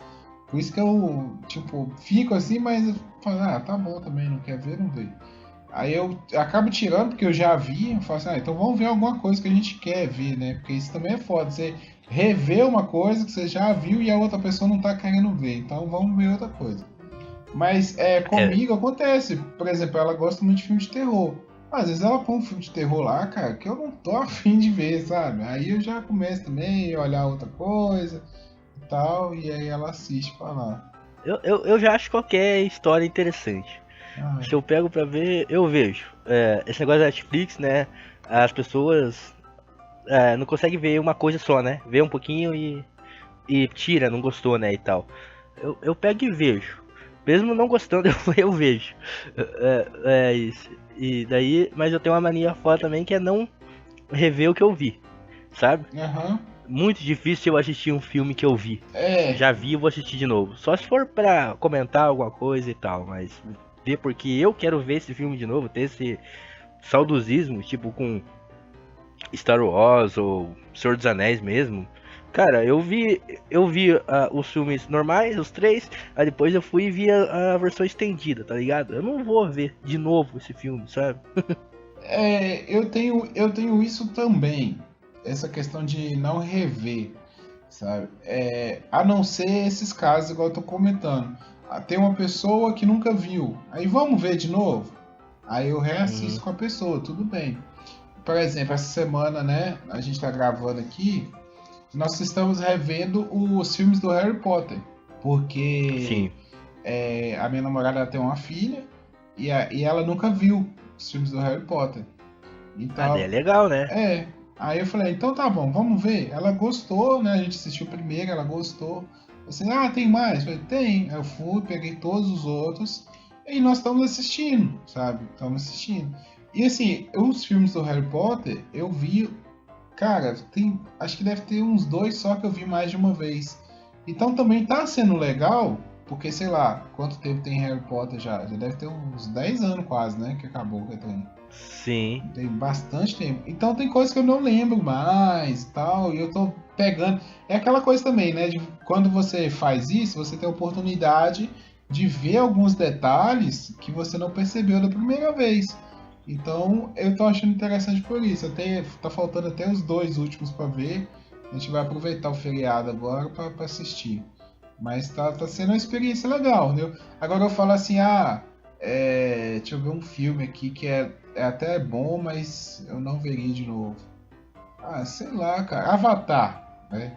Por isso que eu, tipo, fico assim, mas eu falo, tá bom também, não quer ver, não vê. Aí eu acabo tirando, porque eu já vi, eu falo assim, então vamos ver alguma coisa que a gente quer ver, né? Porque isso também é foda, você rever uma coisa que você já viu e a outra pessoa não tá querendo ver, então vamos ver outra coisa. Mas comigo acontece, por exemplo, ela gosta muito de filme de terror. Às vezes ela põe um filme de terror lá, cara, que eu não tô afim de ver, sabe? Aí eu já começo também a olhar outra coisa e tal, e aí ela assiste pra lá. Eu já acho qualquer história interessante. Ah, Se eu pego pra ver, eu vejo. Esse negócio da Netflix, né? As pessoas não conseguem ver uma coisa só, né? Vê um pouquinho e tira, não gostou, né? E tal. Eu pego e vejo. Mesmo não gostando, eu vejo. É isso. E daí, mas eu tenho uma mania foda também que é não rever o que eu vi, sabe? aham. Muito difícil eu assistir um filme que eu vi. É, Já vi, eu vou assistir de novo. Só se for pra comentar alguma coisa e tal, mas ver porque eu quero ver esse filme de novo, ter esse saudosismo, tipo com Star Wars ou Senhor dos Anéis mesmo. Cara, eu vi os filmes normais, os 3, aí depois eu fui e vi a versão estendida, tá ligado? Eu não vou ver de novo esse filme, sabe? eu tenho isso também. Essa questão de não rever, sabe? A não ser esses casos, igual eu tô comentando. Tem uma pessoa que nunca viu. Aí vamos ver de novo? Aí eu reassisto com a pessoa, tudo bem. Por exemplo, essa semana, né? A gente tá gravando aqui. Nós estamos revendo os filmes do Harry Potter. Porque Sim. a minha namorada tem uma filha e ela nunca viu os filmes do Harry Potter. Então, É legal, né? Aí eu falei, então tá bom, vamos ver. Ela gostou, né? A gente assistiu primeiro, ela gostou. Assim, tem mais? Eu falei, tem. Aí eu fui, peguei todos os outros e nós estamos assistindo, sabe? Estamos assistindo. E assim, os filmes do Harry Potter, eu vi, cara, acho que deve ter uns 2 só que eu vi mais de uma vez. Então também tá sendo legal, porque sei lá, quanto tempo tem Harry Potter já? Já deve ter uns 10 anos quase, né? Que acabou que tem. Sim. Tem bastante tempo. Então tem coisas que eu não lembro mais e tal. E eu tô pegando. É aquela coisa também, né? De quando você faz isso, você tem a oportunidade de ver alguns detalhes que você não percebeu da primeira vez. Então eu tô achando interessante por isso. Tá faltando até os 2 últimos pra ver. A gente vai aproveitar o feriado agora pra assistir. Mas tá sendo uma experiência legal, entendeu? Agora eu falo assim, deixa eu ver um filme aqui que é até bom, mas eu não veria de novo. Sei lá, cara. Avatar, né?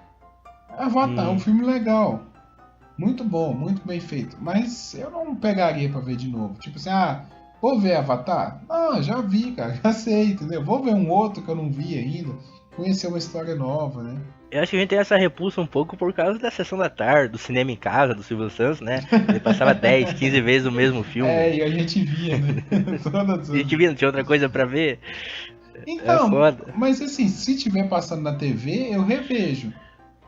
Avatar é um filme legal. muito bom, muito bem feito. Mas eu não pegaria pra ver de novo. Tipo assim, vou ver Avatar? Não, já vi, cara, já sei, entendeu? Vou ver um outro que eu não vi ainda. Conhecer uma história nova, né? Eu acho que a gente tem essa repulsa um pouco por causa da sessão da tarde, do cinema em casa, do Silvio Santos, né? Ele passava 10, 15 vezes o mesmo filme. É, e a gente via, né? Todas A gente via, não tinha outra coisa pra ver. Então, É foda. mas assim, se tiver passando na TV, eu revejo,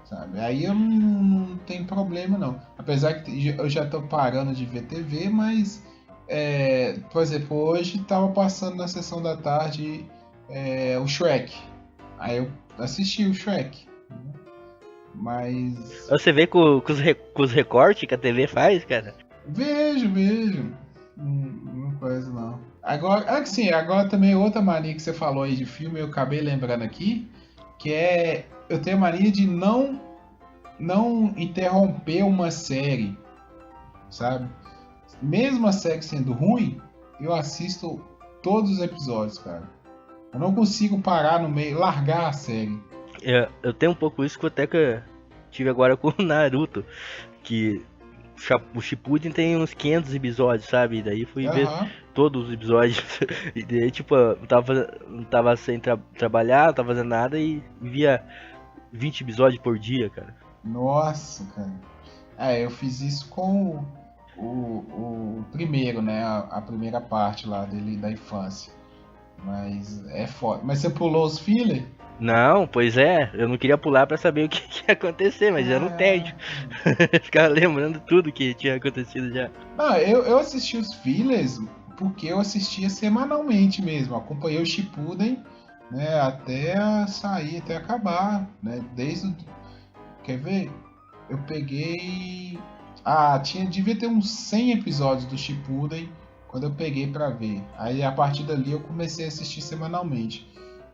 sabe? Aí eu não tenho problema, não. Apesar que eu já tô parando de ver TV, mas, por exemplo, hoje tava passando na sessão da tarde o Shrek. Aí eu assisti o Shrek. Mas Você vê com os recortes que a TV faz, cara? vejo. Não coisa não. Agora, assim, agora também outra mania que você falou aí de filme, eu acabei lembrando aqui, que eu tenho a mania de não interromper uma série, sabe? Mesmo a série sendo ruim, eu assisto todos os episódios, cara. Eu não consigo parar no meio, largar a série. Eu tenho um pouco isso que eu até que tive agora com o Naruto, que o Shippuden tem uns 500 episódios, sabe? E daí fui ver Aham. todos os episódios. E daí, tipo, eu não tava sem trabalhar, não tava fazendo nada e via 20 episódios por dia, cara. Nossa, cara. Eu fiz isso com o primeiro, né? A primeira parte lá dele da infância. Mas é foda. Mas você pulou os filler? Não, pois é, eu não queria pular pra saber o que ia acontecer, mas era um tédio. Ficava lembrando tudo que tinha acontecido já. Não, eu assisti os fillers porque eu assistia semanalmente mesmo. Acompanhei o Shippuden, né? Até sair, até acabar, né? Quer ver? Eu peguei... devia ter uns 100 episódios do Shippuden quando eu peguei pra ver. Aí a partir dali eu comecei a assistir semanalmente.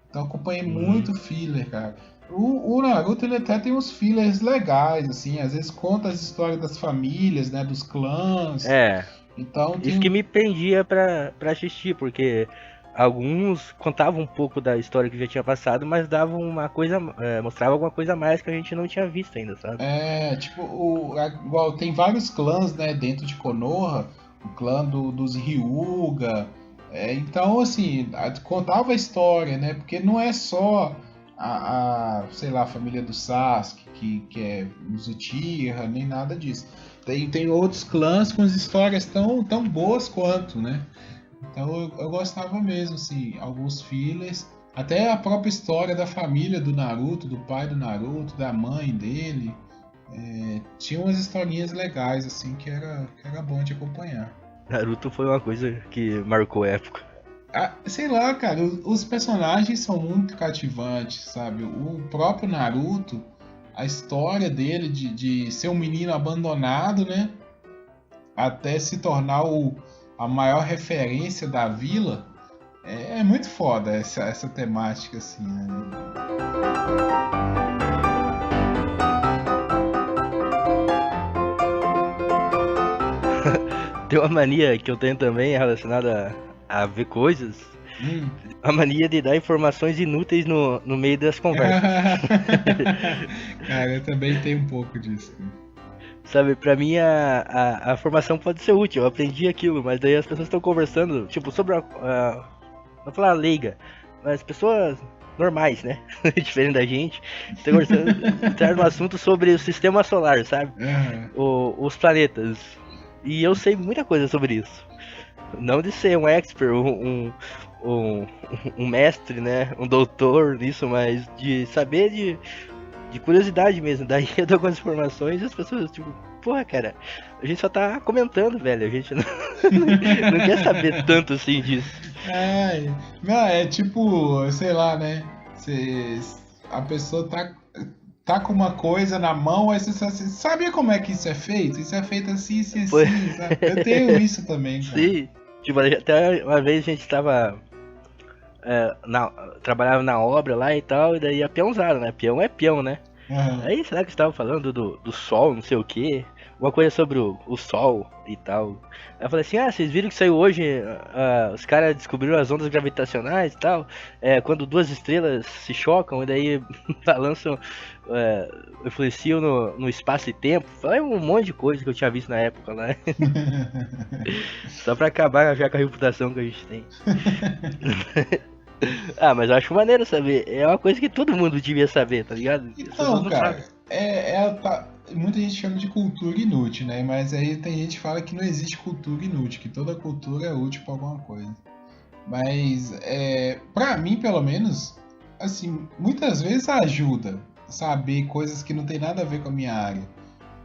Então eu acompanhei muito filler, cara. O Naruto ele até tem uns fillers legais, assim, às vezes conta as histórias das famílias, né, dos clãs. É, Então tem isso que me prendia pra assistir, porque alguns contavam um pouco da história que já tinha passado, mas davam uma coisa, mostrava alguma coisa a mais que a gente não tinha visto ainda, sabe? igual tem vários clãs, né, dentro de Konoha, o clã dos Hyuga. Então, assim, contava a história, né? Porque não é só sei lá, a família do Sasuke, que é os Uchiha, nem nada disso. Tem outros clãs com as histórias tão boas quanto, né? Então eu gostava mesmo, assim, alguns fillers. Até a própria história da família do Naruto, do pai do Naruto, da mãe dele. Tinha umas historinhas legais, assim, que era bom de acompanhar. Naruto foi uma coisa que marcou a época. Sei lá, cara, os personagens são muito cativantes, sabe? O próprio Naruto, a história dele de ser um menino abandonado, né? Até se tornar a maior referência da vila. É muito foda essa temática, assim, né? Tem uma mania que eu tenho também relacionada a ver coisas. A mania de dar informações inúteis no meio das conversas. Cara, eu também tenho um pouco disso. Sabe, pra mim a formação pode ser útil, eu aprendi aquilo, mas daí as pessoas estão conversando, tipo, sobre não falar leiga, mas pessoas normais, né? Diferente da gente, estão conversando, entrar no assunto sobre o sistema solar, sabe? Os planetas. E eu sei muita coisa sobre isso. Não de ser um expert, um mestre, né? Um doutor nisso, mas de saber de curiosidade mesmo. Daí eu dou algumas informações e as pessoas, tipo, porra, cara, a gente só tá comentando, velho. A gente não quer saber tanto assim disso. Não, é tipo, sei lá, né? A pessoa tá com uma coisa na mão, aí você sabia como é que isso é feito? Isso é feito assim, assim, assim, sabe? Eu tenho isso também, cara. Sim, tipo, até uma vez a gente tava... trabalhava na obra lá e tal, e daí a peãozada, né? Peão é peão, né? Aí será que você tava falando do sol, não sei o que, uma coisa sobre o Sol e tal. Aí eu falei assim, vocês viram que saiu hoje, os caras descobriram as ondas gravitacionais e tal, quando duas estrelas se chocam e daí balançam, influenciam no espaço e tempo. Falei um monte de coisa que eu tinha visto na época lá. Só pra acabar já com a reputação que a gente tem. Mas eu acho maneiro saber. É uma coisa que todo mundo devia saber, tá ligado? As pessoas Então, não cara, sabem. muita gente chama de cultura inútil, né? Mas aí tem gente que fala que não existe cultura inútil, que toda cultura é útil pra alguma coisa. Mas, pra mim, pelo menos, assim, muitas vezes ajuda saber coisas que não tem nada a ver com a minha área.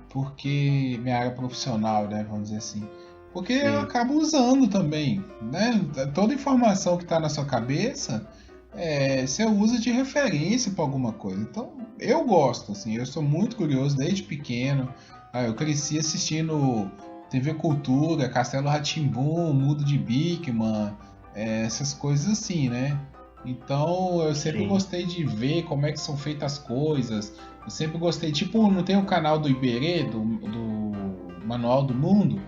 Porque, minha área profissional, né? Vamos dizer assim. Porque eu acabo usando também, né? Toda informação que tá na sua cabeça, você usa de referência para alguma coisa. Então, eu gosto, assim, eu sou muito curioso desde pequeno. Eu cresci assistindo TV Cultura, Castelo Rá-Tim-Bum, Mundo de Bikman, essas coisas assim, né? Então, eu sempre gostei de ver como é que são feitas as coisas. Eu sempre gostei, tipo, não tem o canal do Iberê, do Manual do Mundo?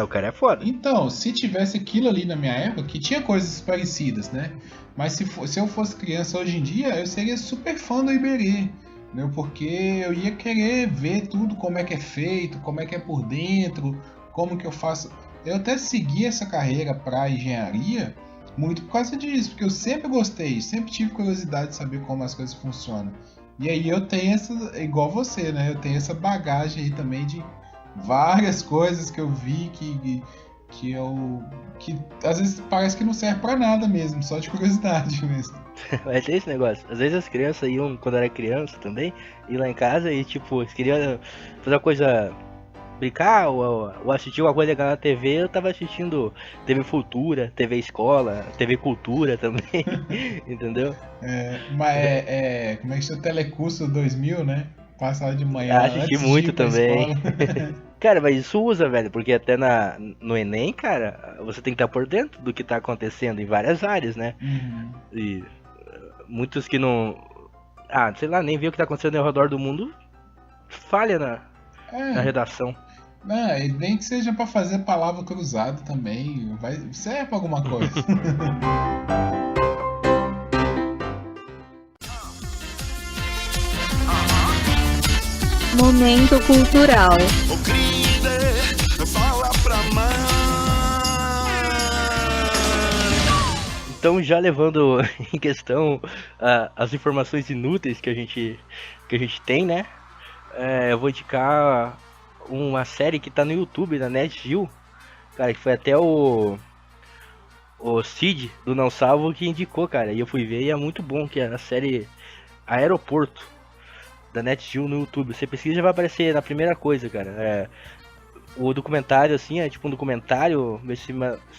O cara é foda. Então, se tivesse aquilo ali na minha época, que tinha coisas parecidas, né? Mas se eu fosse criança hoje em dia, eu seria super fã do Iberê, né? Porque eu ia querer ver tudo, como é que é feito, como é que é por dentro, como que eu faço. Eu até segui essa carreira para engenharia muito por causa disso, porque eu sempre gostei, sempre tive curiosidade de saber como as coisas funcionam. E aí eu tenho igual você, né? Eu tenho essa bagagem aí também de várias coisas que eu vi que às vezes parece que não serve pra nada mesmo, só de curiosidade mesmo. Mas é esse negócio. Às vezes as crianças iam, quando era criança também, iam lá em casa e tipo, eles queriam fazer uma coisa, brincar ou assistir uma coisa legal na TV. Eu tava assistindo TV Futura, TV Escola, TV Cultura também, entendeu? Mas como é que chama? Telecurso 2000, né? Passava de manhã. Assisti antes muito de ir pra também. escola. Cara, mas isso usa, velho, porque até no Enem, cara, você tem que estar por dentro do que tá acontecendo em várias áreas, né? Uhum. E muitos que não. Sei lá, nem vê o que tá acontecendo ao redor do mundo, falha na redação. Não, e nem que seja pra fazer palavra cruzada também, serve pra alguma coisa. Momento cultural. Ô querida, fala pra mãe. Então, já levando em questão as informações inúteis que a gente tem, né? Eu vou indicar uma série que tá no YouTube, da NetGeo, cara, que foi até o Cid do Não Salvo que indicou, cara, e eu fui ver e é muito bom, que é a série Aeroporto, da NetGeo no YouTube. Você pesquisa, já vai aparecer na primeira coisa, cara. O documentário, assim, é tipo um documentário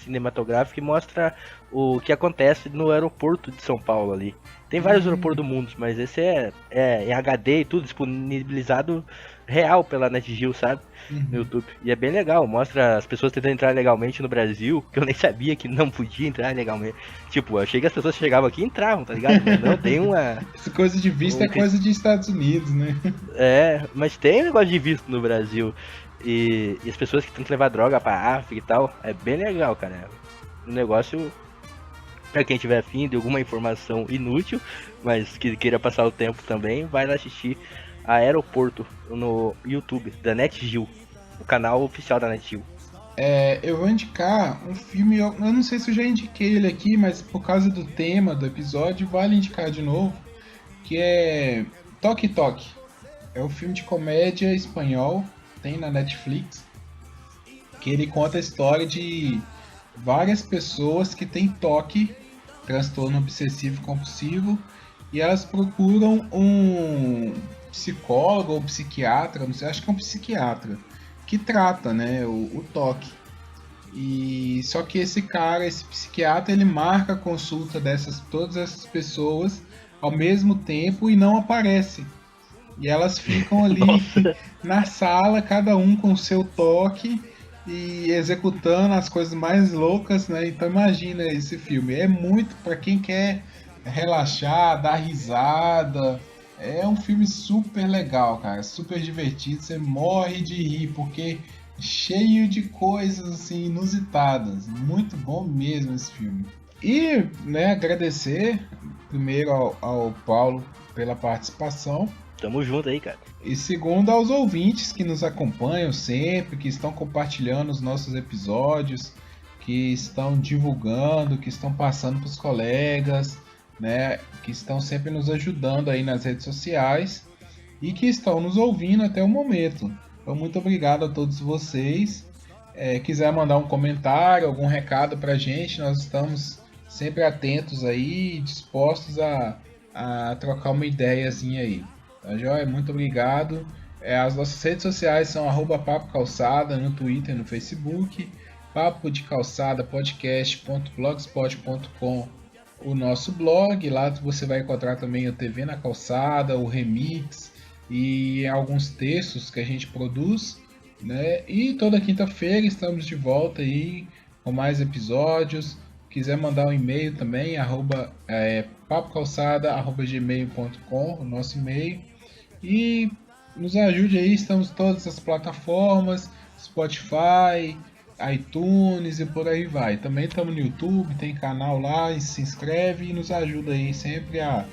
cinematográfico que mostra o que acontece no aeroporto de São Paulo ali. Tem vários aeroportos do mundo, mas esse é em HD e tudo, disponibilizado real pela NetGeo, sabe? No YouTube. E é bem legal, mostra as pessoas tentando entrar legalmente no Brasil, que eu nem sabia que não podia entrar legalmente. Tipo, eu achei que as pessoas chegavam aqui e entravam, tá ligado? Não, tem uma... Essa coisa de visto é coisa de Estados Unidos, né? Mas tem um negócio de visto no Brasil. E as pessoas que tentam levar droga pra África e tal, é bem legal, cara. Um negócio, pra quem tiver afim de alguma informação inútil, mas que queira passar o tempo também, vai lá assistir Aeroporto no YouTube, da NetGeo, o canal oficial da NetGeo. Eu vou indicar um filme, eu não sei se eu já indiquei ele aqui, mas por causa do tema do episódio, vale indicar de novo, que é Toque Toque. É um filme de comédia espanhol, tem na Netflix, que ele conta a história de várias pessoas que têm TOC, transtorno obsessivo compulsivo, e elas procuram um psicólogo ou psiquiatra, não sei, acho que é um psiquiatra, que trata, né, o TOC. E só que esse psiquiatra, ele marca a consulta todas essas pessoas ao mesmo tempo e não aparece. E elas ficam ali na sala, cada um com o seu toque e executando as coisas mais loucas, né? Então imagina esse filme. É muito para quem quer relaxar, dar risada. É um filme super legal, cara, super divertido, você morre de rir, porque cheio de coisas assim inusitadas, muito bom mesmo esse filme. E, né, agradecer primeiro ao Paulo pela participação. Tamo junto aí, cara. E segundo, aos ouvintes que nos acompanham sempre, que estão compartilhando os nossos episódios, que estão divulgando, que estão passando para os colegas, né, que estão sempre nos ajudando aí nas redes sociais e que estão nos ouvindo até o momento. Então, muito obrigado a todos vocês. Quiser mandar um comentário, algum recado para a gente, nós estamos sempre atentos aí, dispostos a trocar uma ideiazinha aí. Tá joia? Muito obrigado. As nossas redes sociais são @Papo Calçada no Twitter e no Facebook, Papo de Calçada podcast.blogspot.com, o nosso blog. Lá você vai encontrar também o TV na Calçada, o Remix e alguns textos que a gente produz, né? E toda quinta-feira estamos de volta aí com mais episódios. Quiser mandar um e-mail também, papocalçada@gmail.com, o nosso e-mail. E nos ajude aí, estamos em todas as plataformas, Spotify, iTunes e por aí vai. Também estamos no YouTube, tem canal lá, e se inscreve e nos ajuda aí sempre a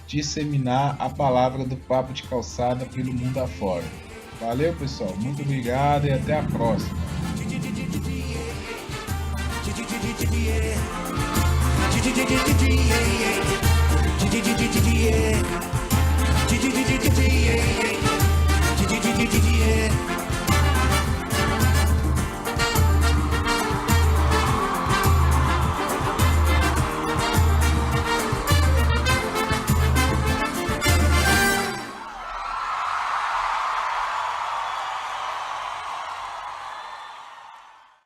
disseminar a palavra do Papo de Calçada pelo mundo afora. Valeu, pessoal, muito obrigado e até a próxima. Yeah.